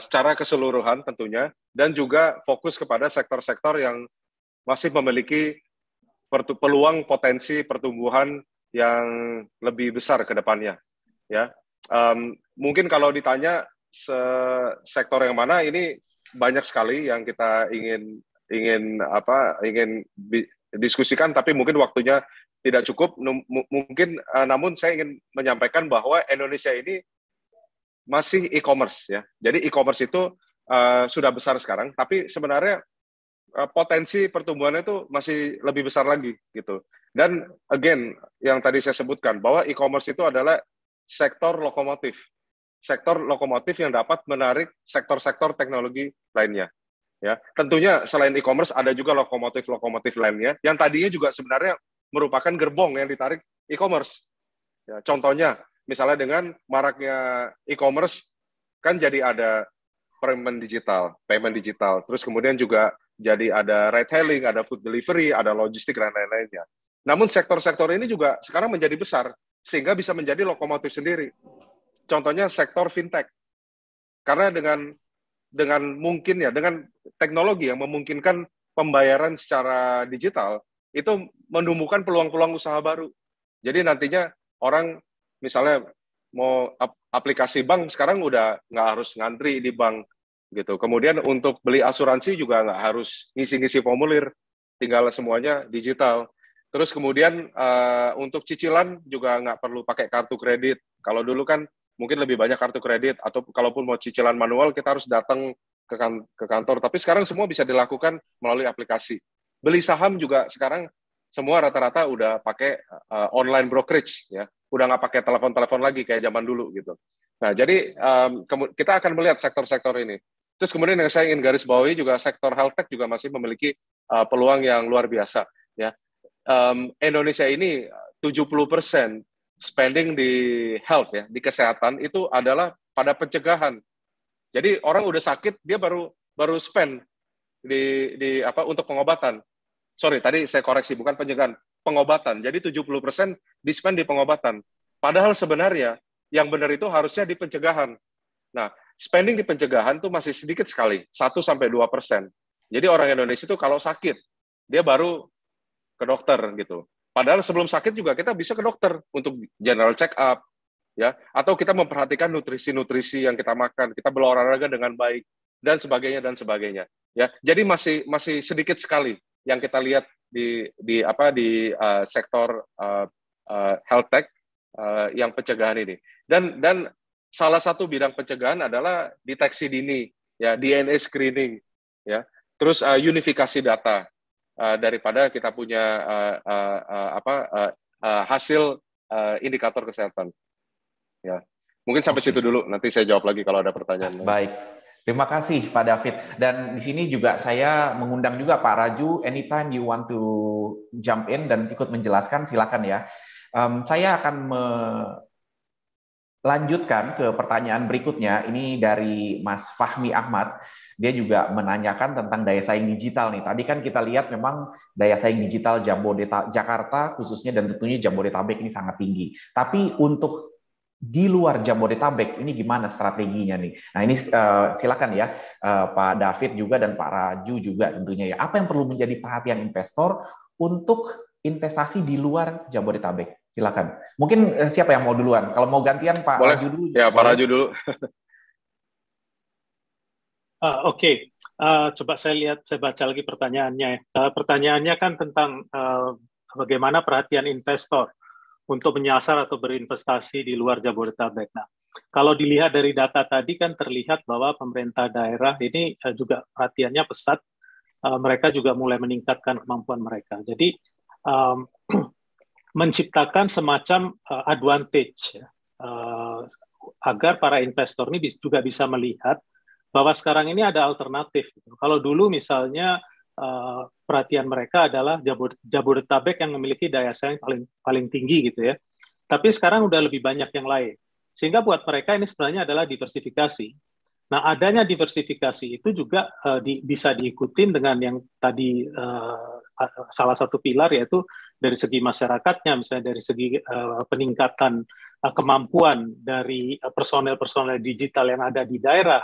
secara keseluruhan tentunya, dan juga fokus kepada sektor-sektor yang masih memiliki peluang potensi pertumbuhan yang lebih besar ke depannya ya. Mungkin kalau ditanya sektor yang mana, ini banyak sekali yang kita ingin diskusikan, tapi mungkin waktunya tidak cukup. Namun saya ingin menyampaikan bahwa Indonesia ini masih e-commerce ya. Jadi e-commerce itu sudah besar sekarang, tapi sebenarnya potensi pertumbuhannya itu masih lebih besar lagi gitu. Dan again, yang tadi saya sebutkan bahwa e-commerce itu adalah sektor lokomotif yang dapat menarik sektor-sektor teknologi lainnya. Ya, tentunya selain e-commerce ada juga lokomotif-lokomotif lainnya yang tadinya juga sebenarnya merupakan gerbong yang ditarik e-commerce. Ya, contohnya, misalnya dengan maraknya e-commerce, kan jadi ada payment digital, terus kemudian juga jadi ada ride hailing, ada food delivery, ada logistik, dan lain-lainnya. Namun sektor-sektor ini juga sekarang menjadi besar, sehingga bisa menjadi lokomotif sendiri. Contohnya sektor fintech. Karena dengan mungkin ya, dengan teknologi yang memungkinkan pembayaran secara digital, itu menumbuhkan peluang-peluang usaha baru. Jadi nantinya orang misalnya mau aplikasi bank sekarang udah nggak harus ngantri di bank gitu. Kemudian untuk beli asuransi juga nggak harus ngisi-ngisi formulir, tinggal semuanya digital. Terus kemudian untuk cicilan juga nggak perlu pakai kartu kredit. Kalau dulu kan mungkin lebih banyak kartu kredit, atau kalaupun mau cicilan manual kita harus datang ke kantor. Tapi sekarang semua bisa dilakukan melalui aplikasi. Beli saham juga sekarang semua rata-rata udah pakai online brokerage, ya. Udah nggak pakai telepon-telepon lagi kayak zaman dulu gitu. Nah, jadi kita akan melihat sektor-sektor ini. Terus kemudian yang saya ingin garis bawahi juga sektor health tech juga masih memiliki peluang yang luar biasa, ya. Indonesia ini 70% spending di health, ya, di kesehatan itu adalah pada pencegahan. Jadi orang udah sakit dia baru spend untuk pengobatan. Sorry, tadi saya koreksi, bukan pencegahan, pengobatan. Jadi 70% di-spend di pengobatan. Padahal sebenarnya yang benar itu harusnya di pencegahan. Nah, spending di pencegahan itu masih sedikit sekali, 1-2%. Jadi orang Indonesia itu kalau sakit, dia baru ke dokter gitu. Padahal sebelum sakit juga kita bisa ke dokter untuk general check up, ya, atau kita memperhatikan nutrisi-nutrisi yang kita makan, kita berolahraga dengan baik dan sebagainya. Ya, jadi masih sedikit sekali yang kita lihat di sektor health tech yang pencegahan ini. Dan salah satu bidang pencegahan adalah deteksi dini, ya, DNA screening, ya, terus unifikasi data. Daripada kita punya hasil indikator kesehatan. Ya, mungkin sampai situ dulu. Nanti saya jawab lagi kalau ada pertanyaan. Baik, terima kasih Pak David. Dan di sini juga saya mengundang juga Pak Raju. Anytime you want to jump in dan ikut menjelaskan, silakan ya. Saya akan melanjutkan ke pertanyaan berikutnya. Ini dari Mas Fahmi Ahmad. Dia juga menanyakan tentang daya saing digital nih. Tadi kan kita lihat memang daya saing digital Jakarta khususnya dan tentunya Jabodetabek ini sangat tinggi. Tapi untuk di luar Jabodetabek ini gimana strateginya nih? Nah ini silakan ya Pak David juga dan Pak Raju juga tentunya ya. Apa yang perlu menjadi perhatian investor untuk investasi di luar Jabodetabek? Silakan. Mungkin siapa yang mau duluan? Kalau mau gantian Pak Raju dulu. Ya, Pak Raju dulu. Oke. Coba saya baca lagi pertanyaannya. Pertanyaannya kan tentang bagaimana perhatian investor untuk menyasar atau berinvestasi di luar Jabodetabek. Nah, kalau dilihat dari data tadi kan terlihat bahwa pemerintah daerah ini juga perhatiannya pesat. Mereka juga mulai meningkatkan kemampuan mereka. Jadi menciptakan semacam advantage agar para investor ini juga bisa melihat bahwa sekarang ini ada alternatif. Kalau dulu misalnya perhatian mereka adalah Jabodetabek yang memiliki daya saing paling tinggi gitu ya. Tapi sekarang udah lebih banyak yang lain. Sehingga buat mereka ini sebenarnya adalah diversifikasi. Nah, adanya diversifikasi itu juga bisa diikutin dengan yang tadi salah satu pilar, yaitu dari segi masyarakatnya, misalnya dari segi peningkatan kemampuan dari personel-personel digital yang ada di daerah.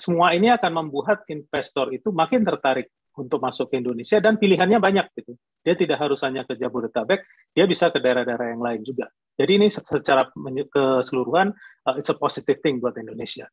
Semua ini akan membuat investor itu makin tertarik untuk masuk ke Indonesia dan pilihannya banyak gitu. Dia tidak harus hanya ke Jabodetabek, dia bisa ke daerah-daerah yang lain juga. Jadi ini secara keseluruhan it's a positive thing buat Indonesia.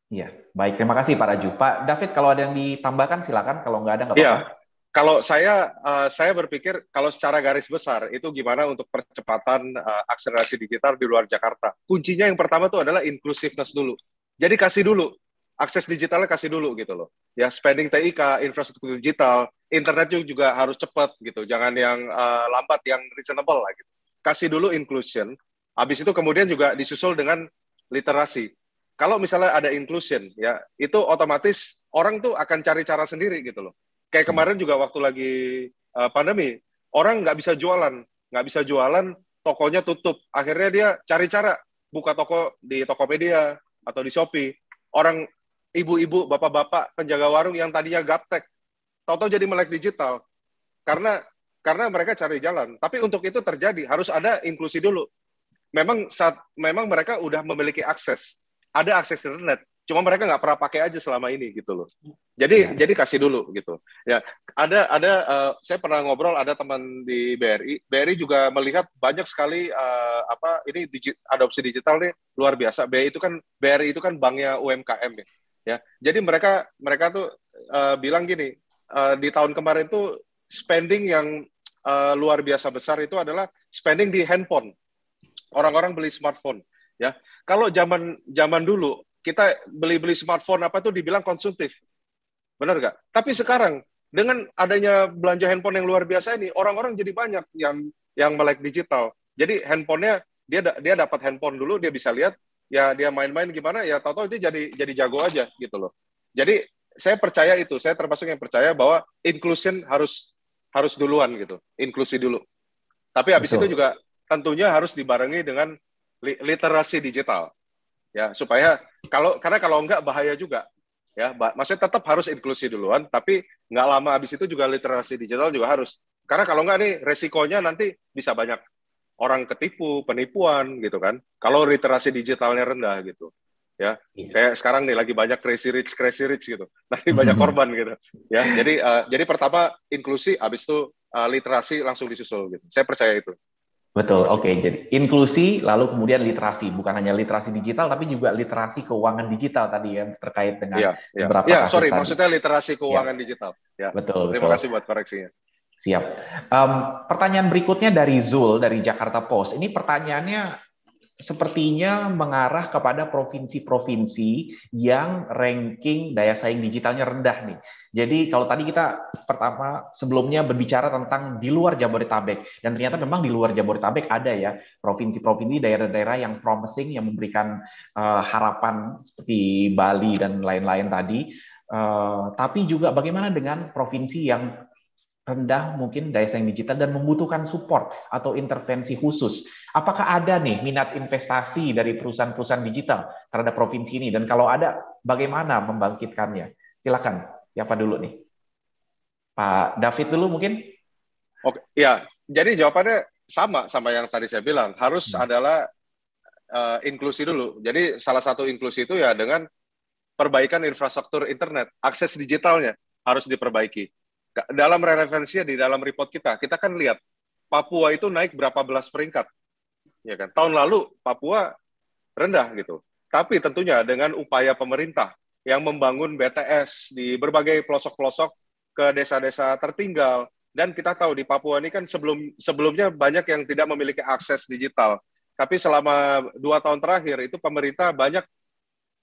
Iya, baik. Terima kasih Pak Raju. Pak David, kalau ada yang ditambahkan silakan. Kalau nggak ada nggak apa-apa. Iya. Kalau saya berpikir kalau secara garis besar itu gimana untuk percepatan akselerasi digital di luar Jakarta. Kuncinya yang pertama itu adalah inclusiveness dulu. Jadi kasih dulu. Akses digitalnya kasih dulu gitu loh. Ya, spending TIK, infrastruktur digital, internet juga harus cepat gitu. Jangan yang lambat, yang reasonable lah gitu. Kasih dulu inclusion. Habis itu kemudian juga disusul dengan literasi. Kalau misalnya ada inclusion, ya itu otomatis orang tuh akan cari cara sendiri gitu loh. Kayak kemarin juga waktu lagi pandemi, orang nggak bisa jualan, tokonya tutup. Akhirnya dia cari cara buka toko di Tokopedia atau di Shopee. Orang ibu-ibu, bapak-bapak, penjaga warung yang tadinya gaptek, tahu-tahu jadi melek digital. Karena mereka cari jalan. Tapi untuk itu terjadi, harus ada inklusi dulu. Memang mereka udah memiliki akses. Ada akses internet. Cuma mereka nggak pernah pakai aja selama ini gitu loh. Jadi kasih dulu gitu. Ya, saya pernah ngobrol, ada teman di BRI juga melihat banyak sekali adopsi digital nih luar biasa. BRI itu kan banknya UMKM ya. Jadi mereka tuh bilang gini, di tahun kemarin tuh spending yang luar biasa besar itu adalah spending di handphone. Orang-orang beli smartphone ya. Kalau zaman dulu kita beli smartphone apa tuh dibilang konsumtif. Benar nggak? Tapi sekarang dengan adanya belanja handphone yang luar biasa ini, orang-orang jadi banyak yang melek digital. Jadi handphonenya dia dapat handphone dulu, dia bisa lihat, ya dia main-main gimana, ya tahu-tahu dia jadi jago aja gitu loh. Jadi saya percaya itu, saya termasuk yang percaya bahwa inclusion harus duluan gitu, inklusi dulu. Tapi habis itu juga tentunya harus dibarengi dengan literasi digital. Ya, supaya karena kalau enggak bahaya juga. Ya, maksudnya tetap harus inklusi duluan, tapi nggak lama habis itu juga literasi digital juga harus. Karena kalau enggak nih resikonya nanti bisa banyak orang ketipu, penipuan gitu kan. Kalau literasi digitalnya rendah gitu. Ya, kayak sekarang nih lagi banyak crazy rich gitu. Nanti banyak korban gitu. Ya, jadi pertama inklusi, habis itu literasi langsung disusul gitu. Saya percaya itu. Betul, oke. Jadi inklusi, lalu kemudian literasi. Bukan hanya literasi digital, tapi juga literasi keuangan digital tadi yang terkait dengan beberapa kasus tadi. Maksudnya literasi keuangan digital. Ya. Betul. Terima kasih buat koreksinya. Siap. Pertanyaan berikutnya dari Zul, dari Jakarta Post. Ini pertanyaannya sepertinya mengarah kepada provinsi-provinsi yang ranking daya saing digitalnya rendah nih. Jadi kalau tadi kita pertama sebelumnya berbicara tentang di luar Jabodetabek, dan ternyata memang di luar Jabodetabek ada ya provinsi-provinsi, daerah-daerah yang promising, yang memberikan harapan seperti Bali dan lain-lain tadi. Tapi juga bagaimana dengan provinsi yang rendah mungkin daya saing digital dan membutuhkan support atau intervensi khusus. Apakah ada nih minat investasi dari perusahaan-perusahaan digital terhadap provinsi ini? Dan kalau ada, bagaimana membangkitkannya? Silakan, siapa dulu nih? Pak David dulu mungkin? Oke, ya. Jadi jawabannya sama yang tadi saya bilang. Harus adalah inklusi dulu. Jadi salah satu inklusi itu ya dengan perbaikan infrastruktur internet, akses digitalnya harus diperbaiki. Dalam relevansinya di dalam report kita kan lihat Papua itu naik berapa belas peringkat, ya kan? Tahun lalu Papua rendah gitu. Tapi tentunya dengan upaya pemerintah yang membangun BTS di berbagai pelosok-pelosok ke desa-desa tertinggal, dan kita tahu di Papua ini kan sebelumnya banyak yang tidak memiliki akses digital. Tapi selama 2 tahun terakhir itu pemerintah banyak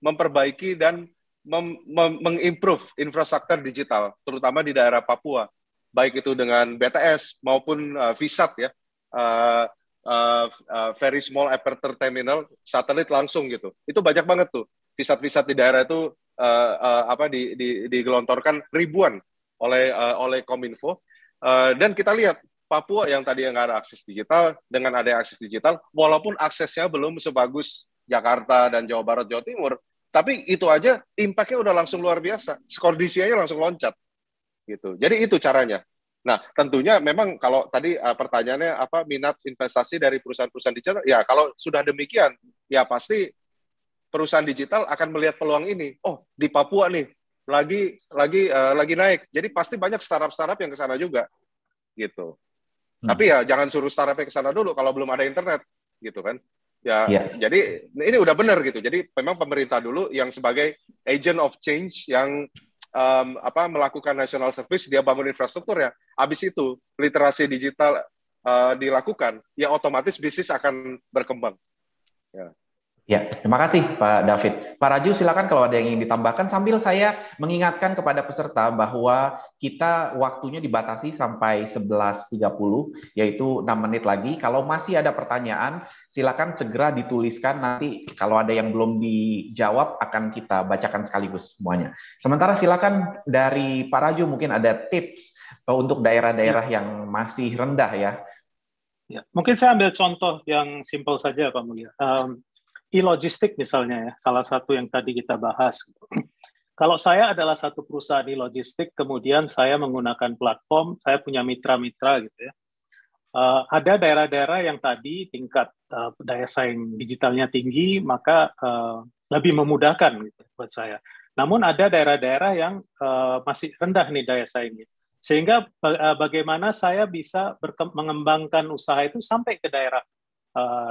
memperbaiki dan mengimprove infrastruktur digital, terutama di daerah Papua, baik itu dengan BTS maupun VSAT ya, Very Small Aperture Terminal, satelit langsung gitu. Itu banyak banget tuh VSAT di daerah itu digelontorkan ribuan oleh Kominfo, dan kita lihat Papua yang tadi nggak ada akses digital, dengan ada akses digital, walaupun aksesnya belum sebagus Jakarta dan Jawa Barat, Jawa Timur, tapi itu aja impact-nya udah langsung luar biasa. Skor DCI-nya langsung loncat. Gitu. Jadi itu caranya. Nah, tentunya memang kalau tadi pertanyaannya apa minat investasi dari perusahaan-perusahaan digital, ya kalau sudah demikian, ya pasti perusahaan digital akan melihat peluang ini. Oh, di Papua nih lagi naik. Jadi pasti banyak startup-startup yang ke sana juga. Gitu. Tapi ya jangan suruh startup ke sana dulu kalau belum ada internet, gitu kan. Jadi ini udah benar gitu. Jadi memang pemerintah dulu yang sebagai agent of change yang melakukan national service, dia bangun infrastruktur ya. Habis itu literasi digital dilakukan, ya otomatis bisnis akan berkembang. Ya. Ya, terima kasih Pak David. Pak Raju, silakan kalau ada yang ingin ditambahkan sambil saya mengingatkan kepada peserta bahwa kita waktunya dibatasi sampai 11.30, yaitu 6 menit lagi. Kalau masih ada pertanyaan, silakan segera dituliskan. Nanti kalau ada yang belum dijawab akan kita bacakan sekaligus semuanya. Sementara silakan dari Pak Raju mungkin ada tips untuk daerah-daerah yang masih rendah ya. Ya, mungkin saya ambil contoh yang simpel saja Pak Mulia. E-logistik misalnya ya, salah satu yang tadi kita bahas. Kalau saya adalah satu perusahaan e-logistik, kemudian saya menggunakan platform, saya punya mitra-mitra gitu ya. Ada daerah-daerah yang tadi tingkat daya saing digitalnya tinggi, maka lebih memudahkan gitu buat saya. Namun ada daerah-daerah yang masih rendah nih daya saingnya. Sehingga bagaimana saya bisa mengembangkan usaha itu sampai ke daerah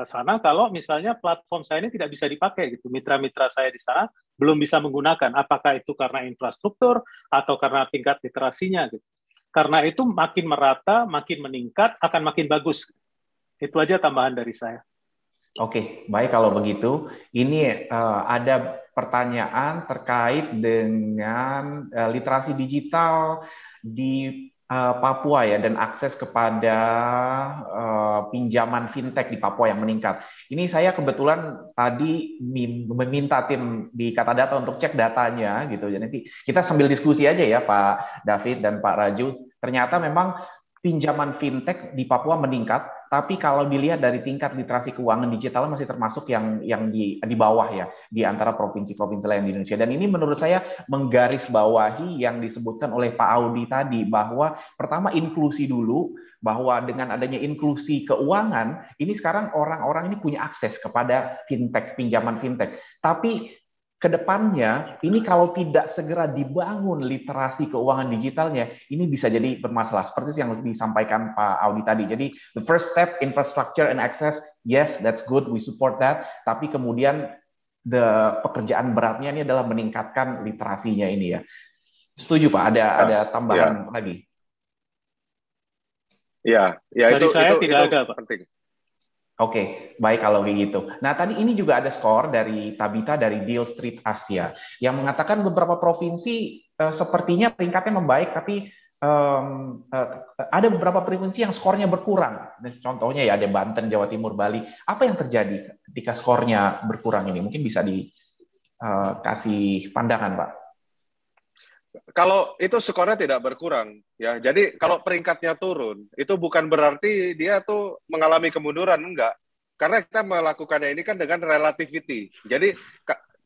sana kalau misalnya platform saya ini tidak bisa dipakai gitu, mitra-mitra saya di sana belum bisa menggunakan, apakah itu karena infrastruktur atau karena tingkat literasinya gitu. Karena itu makin merata, makin meningkat, akan makin bagus. Itu aja tambahan dari saya. Oke, baik kalau begitu. Ini ada pertanyaan terkait dengan literasi digital di Papua ya, dan akses kepada pinjaman fintech di Papua yang meningkat. Ini saya kebetulan tadi meminta tim di Kata Data untuk cek datanya gitu. Jadi nanti kita sambil diskusi aja ya Pak David dan Pak Raju. Ternyata memang pinjaman fintech di Papua meningkat, tapi kalau dilihat dari tingkat literasi keuangan digital masih termasuk yang di bawah ya, di antara provinsi-provinsi lain di Indonesia. Dan ini menurut saya menggarisbawahi yang disebutkan oleh Pak Audi tadi, bahwa pertama inklusi dulu, bahwa dengan adanya inklusi keuangan, ini sekarang orang-orang ini punya akses kepada fintech, pinjaman fintech. Tapi kedepannya ini kalau tidak segera dibangun literasi keuangan digitalnya, ini bisa jadi bermasalah seperti yang disampaikan Pak Audi tadi. Jadi the first step, infrastructure and access, yes, that's good, we support that. Tapi kemudian pekerjaan beratnya ini adalah meningkatkan literasinya ini ya. Setuju Pak? Ada tambahan lagi? Ya, dari saya tidak ada Pak. Penting. Oke, baik kalau begitu. Nah, tadi ini juga ada skor dari Tabita dari Deal Street Asia yang mengatakan beberapa provinsi sepertinya peringkatnya membaik, tapi ada beberapa provinsi yang skornya berkurang. Contohnya ya ada Banten, Jawa Timur, Bali. Apa yang terjadi ketika skornya berkurang ini? Mungkin bisa dikasih pandangan, Pak. Kalau itu skornya tidak berkurang, ya. Jadi kalau peringkatnya turun, itu bukan berarti dia tuh mengalami kemunduran, enggak. Karena kita melakukannya ini kan dengan relativity. Jadi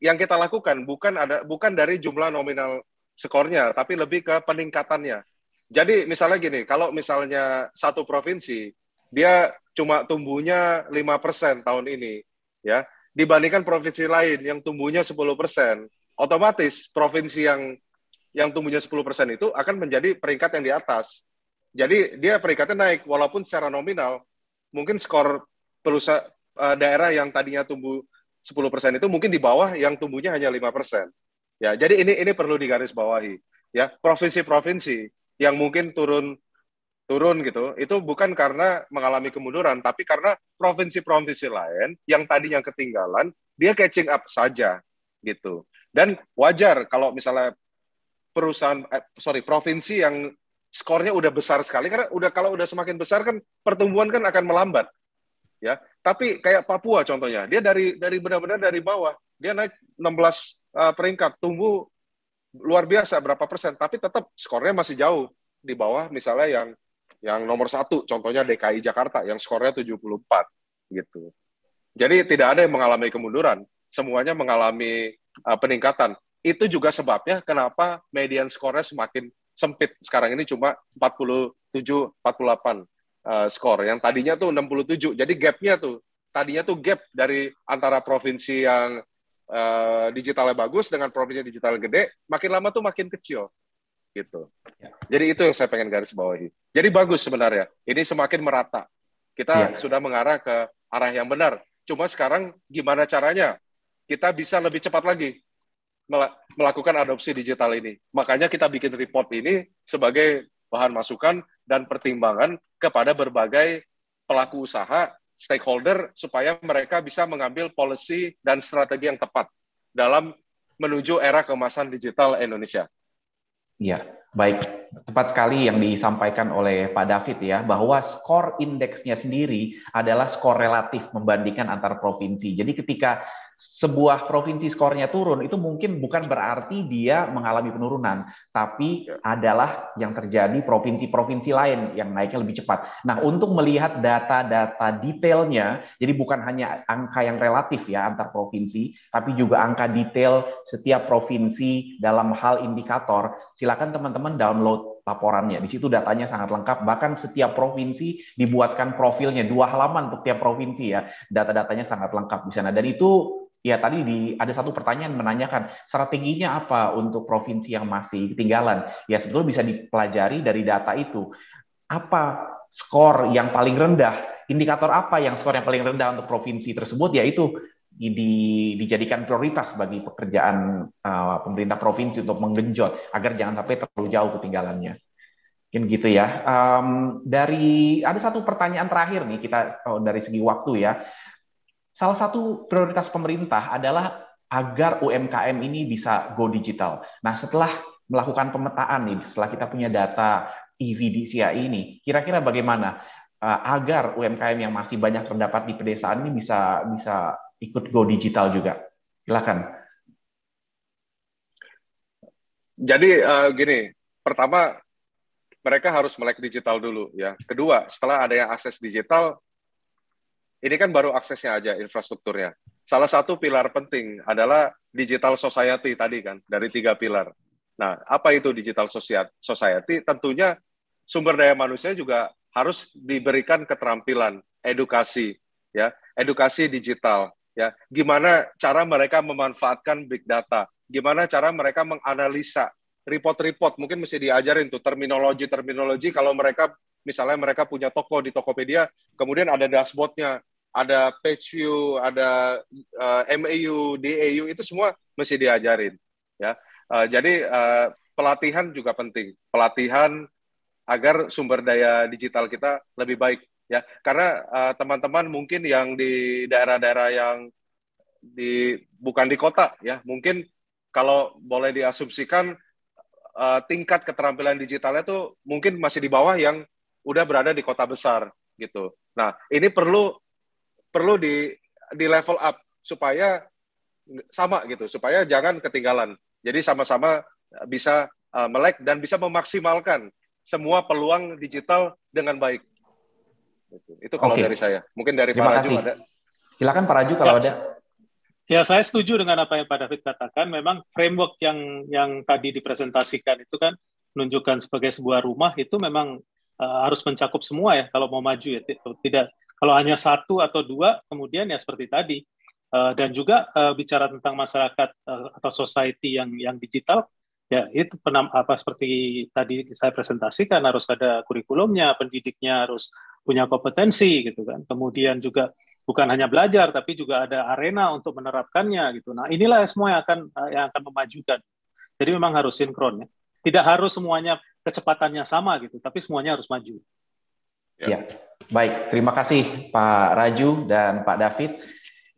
yang kita lakukan bukan dari jumlah nominal skornya, tapi lebih ke peningkatannya. Jadi misalnya gini, kalau misalnya satu provinsi dia cuma tumbuhnya 5% tahun ini, ya, dibandingkan provinsi lain yang tumbuhnya 10%, otomatis provinsi yang tumbuhnya 10% itu akan menjadi peringkat yang di atas. Jadi dia peringkatnya naik, walaupun secara nominal mungkin skor perusahaan daerah yang tadinya tumbuh 10% itu mungkin di bawah yang tumbuhnya hanya 5%. Ya, jadi ini perlu digarisbawahi. Ya, provinsi-provinsi yang mungkin turun gitu, itu bukan karena mengalami kemunduran, tapi karena provinsi-provinsi lain yang tadinya ketinggalan, dia catching up saja gitu. Dan wajar kalau misalnya provinsi yang skornya udah besar sekali, karena kalau udah semakin besar kan pertumbuhan kan akan melambat, ya. Tapi kayak Papua contohnya, dia dari benar-benar dari bawah, dia naik 16 peringkat, tumbuh luar biasa berapa persen, tapi tetap skornya masih jauh di bawah misalnya yang nomor 1, contohnya DKI Jakarta yang skornya 74 gitu. Jadi tidak ada yang mengalami kemunduran, semuanya mengalami peningkatan. Itu juga sebabnya kenapa median skornya semakin sempit. Sekarang ini cuma 47-48 skor. Yang tadinya tuh 67. Jadi gap-nya tuh, tadinya tuh gap dari antara provinsi yang digitalnya bagus dengan provinsi digital gede, makin lama tuh makin kecil. Gitu. Jadi itu yang saya pengen garis bawahi. Jadi bagus sebenarnya. Ini semakin merata. Kita sudah mengarah ke arah yang benar. Cuma sekarang gimana caranya? Kita bisa lebih cepat lagi melakukan adopsi digital ini. Makanya kita bikin report ini sebagai bahan masukan dan pertimbangan kepada berbagai pelaku usaha stakeholder supaya mereka bisa mengambil policy dan strategi yang tepat dalam menuju era keemasan digital Indonesia. Iya, baik. Tepat sekali yang disampaikan oleh Pak David ya, bahwa skor indeksnya sendiri adalah skor relatif membandingkan antar provinsi. Jadi ketika sebuah provinsi skornya turun, itu mungkin bukan berarti dia mengalami penurunan, tapi adalah yang terjadi provinsi-provinsi lain yang naiknya lebih cepat. Nah, untuk melihat data-data detailnya, jadi bukan hanya angka yang relatif ya antar provinsi, tapi juga angka detail setiap provinsi dalam hal indikator, silakan teman-teman download laporannya. Di situ datanya sangat lengkap, bahkan setiap provinsi dibuatkan profilnya 2 halaman untuk tiap provinsi ya. Data-datanya sangat lengkap di sana. Dan itu ya tadi ada satu pertanyaan menanyakan strateginya apa untuk provinsi yang masih ketinggalan. Ya sebetulnya bisa dipelajari dari data itu. Apa skor yang paling rendah? Indikator apa yang skor yang paling rendah untuk provinsi tersebut? Yaitu dijadikan prioritas bagi pekerjaan pemerintah provinsi untuk menggenjot agar jangan sampai terlalu jauh ketinggalannya. Mungkin gitu ya. Ada satu pertanyaan terakhir nih kita dari segi waktu ya. Salah satu prioritas pemerintah adalah agar UMKM ini bisa go digital. Nah, setelah melakukan pemetaan nih, setelah kita punya data EV-DCI ini, kira-kira bagaimana agar UMKM yang masih banyak terdapat di pedesaan ini bisa ikut go digital juga? Silakan. Jadi gini, pertama mereka harus melek digital dulu ya. Kedua, setelah ada yang akses digital, ini kan baru aksesnya aja infrastrukturnya. Salah satu pilar penting adalah digital society tadi kan, dari 3 pilar. Nah, apa itu digital society? Tentunya sumber daya manusia juga harus diberikan keterampilan, edukasi, ya, edukasi digital, ya. Gimana cara mereka memanfaatkan big data? Gimana cara mereka menganalisa report-report? Mungkin mesti diajarin tuh terminologi kalau mereka misalnya mereka punya toko di Tokopedia, kemudian ada dashboard-nya, ada page view, ada MAU, DAU, itu semua mesti diajarin. Ya, jadi pelatihan juga penting. Pelatihan agar sumber daya digital kita lebih baik. Ya, karena teman-teman mungkin yang di daerah-daerah yang bukan di kota, ya, mungkin kalau boleh diasumsikan tingkat keterampilan digitalnya tuh mungkin masih di bawah yang udah berada di kota besar gitu. Nah, ini perlu di level up supaya sama gitu, supaya jangan ketinggalan. Jadi sama-sama bisa melek dan bisa memaksimalkan semua peluang digital dengan baik. Itu kalau dari saya. Mungkin dari Pak Raju ada. Silakan Pak Raju kalau ada. Ya, saya setuju dengan apa yang Pak David katakan. Memang framework yang tadi dipresentasikan itu kan menunjukkan sebagai sebuah rumah itu memang harus mencakup semua ya kalau mau maju ya. Tidak kalau hanya 1 atau 2 kemudian ya seperti tadi. Dan juga bicara tentang masyarakat atau society yang digital ya itu seperti tadi saya presentasikan harus ada kurikulumnya, pendidiknya harus punya kompetensi gitu kan. Kemudian juga bukan hanya belajar, tapi juga ada arena untuk menerapkannya gitu. Nah, inilah semua yang akan memajukan. Jadi memang harus sinkron ya. Tidak harus semuanya kecepatannya sama gitu, tapi semuanya harus maju. Ya, baik. Terima kasih Pak Raju dan Pak David.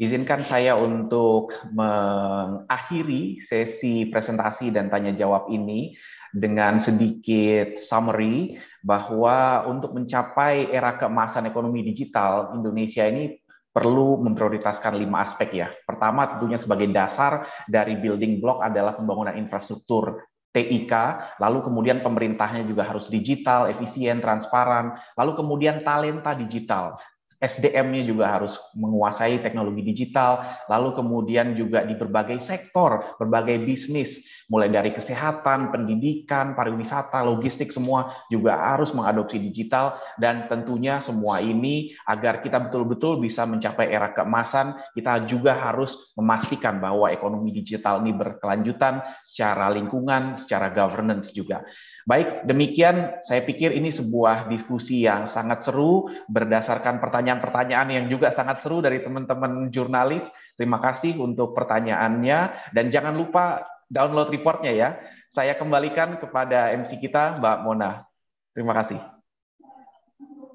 Izinkan saya untuk mengakhiri sesi presentasi dan tanya jawab ini dengan sedikit summary bahwa untuk mencapai era keemasan ekonomi digital, Indonesia ini perlu memprioritaskan 5 aspek ya. Pertama tentunya sebagai dasar dari building block adalah pembangunan infrastruktur TIK, lalu kemudian pemerintahnya juga harus digital, efisien, transparan, lalu kemudian talenta digital. SDM-nya juga harus menguasai teknologi digital, lalu kemudian juga di berbagai sektor, berbagai bisnis, mulai dari kesehatan, pendidikan, pariwisata, logistik, semua juga harus mengadopsi digital, dan tentunya semua ini agar kita betul-betul bisa mencapai era keemasan, kita juga harus memastikan bahwa ekonomi digital ini berkelanjutan secara lingkungan, secara governance juga. Baik, demikian saya pikir ini sebuah diskusi yang sangat seru berdasarkan pertanyaan-pertanyaan yang juga sangat seru dari teman-teman jurnalis. Terima kasih untuk pertanyaannya dan jangan lupa download reportnya ya. Saya kembalikan kepada MC kita Mbak Mona. Terima kasih.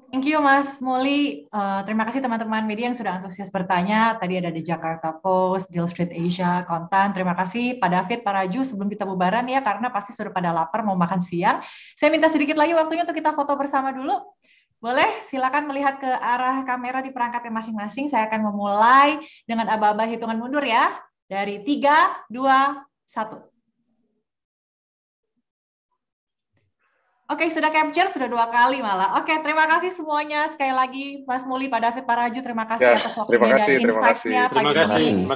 Thank you Mas Muli. Terima kasih teman-teman media yang sudah antusias bertanya. Tadi ada The Jakarta Post, Deal Street Asia, Kontan. Terima kasih Pak David, Pak Raju. Sebelum kita bubaran ya, karena pasti sudah pada lapar mau makan siang. Saya minta sedikit lagi waktunya untuk kita foto bersama dulu. Boleh, silakan melihat ke arah kamera di perangkatnya masing-masing. Saya akan memulai dengan aba-aba hitungan mundur ya. Dari 3, 2, 1. Oke, sudah capture, sudah 2 kali malah. Oke, terima kasih semuanya. Sekali lagi, Mas Muli, Pak David, Pak Raju, terima kasih atas waktunya dan insight-nya pagi ini.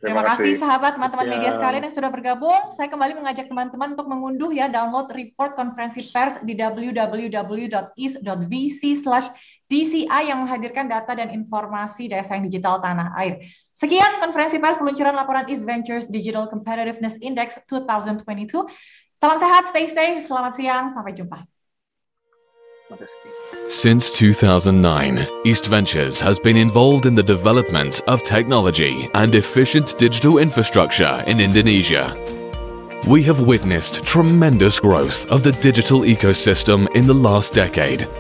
Terima kasih, sahabat, teman-teman media sekalian yang sudah bergabung. Saya kembali mengajak teman-teman untuk mengunduh ya, download report konferensi pers di www.east.vc/DCI yang menghadirkan data dan informasi daya saing digital tanah air. Sekian konferensi pers peluncuran laporan East Ventures Digital Competitiveness Index 2022. Salam sehat, stay safe, selamat siang, sampai jumpa. Since 2009, East Ventures has been involved in the development of technology and efficient digital infrastructure in Indonesia. We have witnessed tremendous growth of the digital ecosystem in the last decade.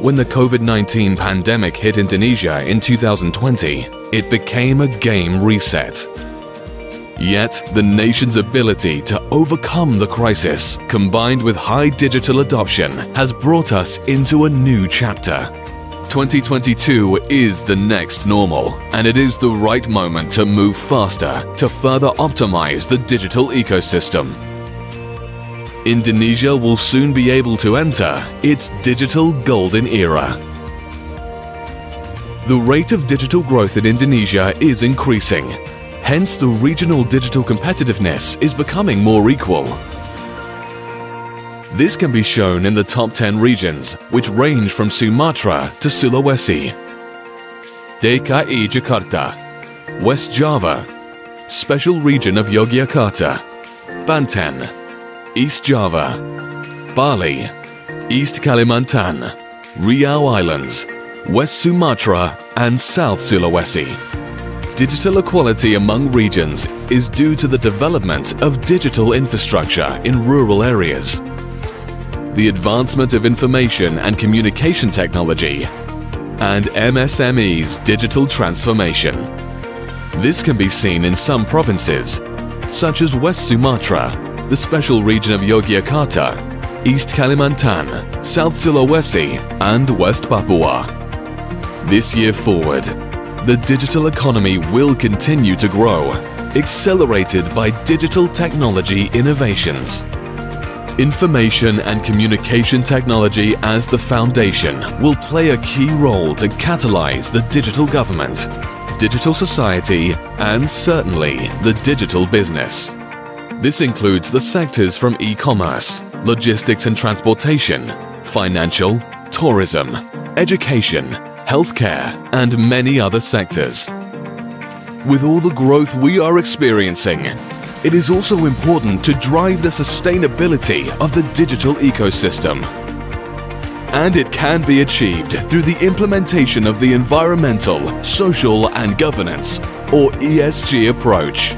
When the COVID-19 pandemic hit Indonesia in 2020, it became a game reset. Yet, the nation's ability to overcome the crisis, combined with high digital adoption, has brought us into a new chapter. 2022 is the next normal, and it is the right moment to move faster to further optimize the digital ecosystem. Indonesia will soon be able to enter its digital golden era. The rate of digital growth in Indonesia is increasing. Hence, the regional digital competitiveness is becoming more equal. This can be shown in the top 10 regions, which range from Sumatra to Sulawesi, DKI Jakarta, West Java, Special Region of Yogyakarta, Banten, East Java, Bali, East Kalimantan, Riau Islands, West Sumatra, and South Sulawesi. Digital equality among regions is due to the development of digital infrastructure in rural areas, the advancement of information and communication technology, and MSME's digital transformation. This can be seen in some provinces, such as West Sumatra, the Special Region of Yogyakarta, East Kalimantan, South Sulawesi, and West Papua. This year forward, the digital economy will continue to grow, accelerated by digital technology innovations. Information and communication technology as the foundation will play a key role to catalyze the digital government, digital society, and certainly the digital business. This includes the sectors from e-commerce, logistics and transportation, financial, tourism, education, healthcare, and many other sectors. With all the growth we are experiencing, it is also important to drive the sustainability of the digital ecosystem. And it can be achieved through the implementation of the environmental, social, and governance, or ESG approach.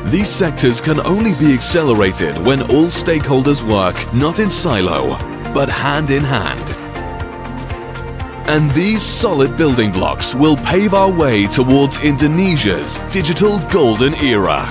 These sectors can only be accelerated when all stakeholders work not in silo, but hand in hand. And these solid building blocks will pave our way towards Indonesia's digital golden era.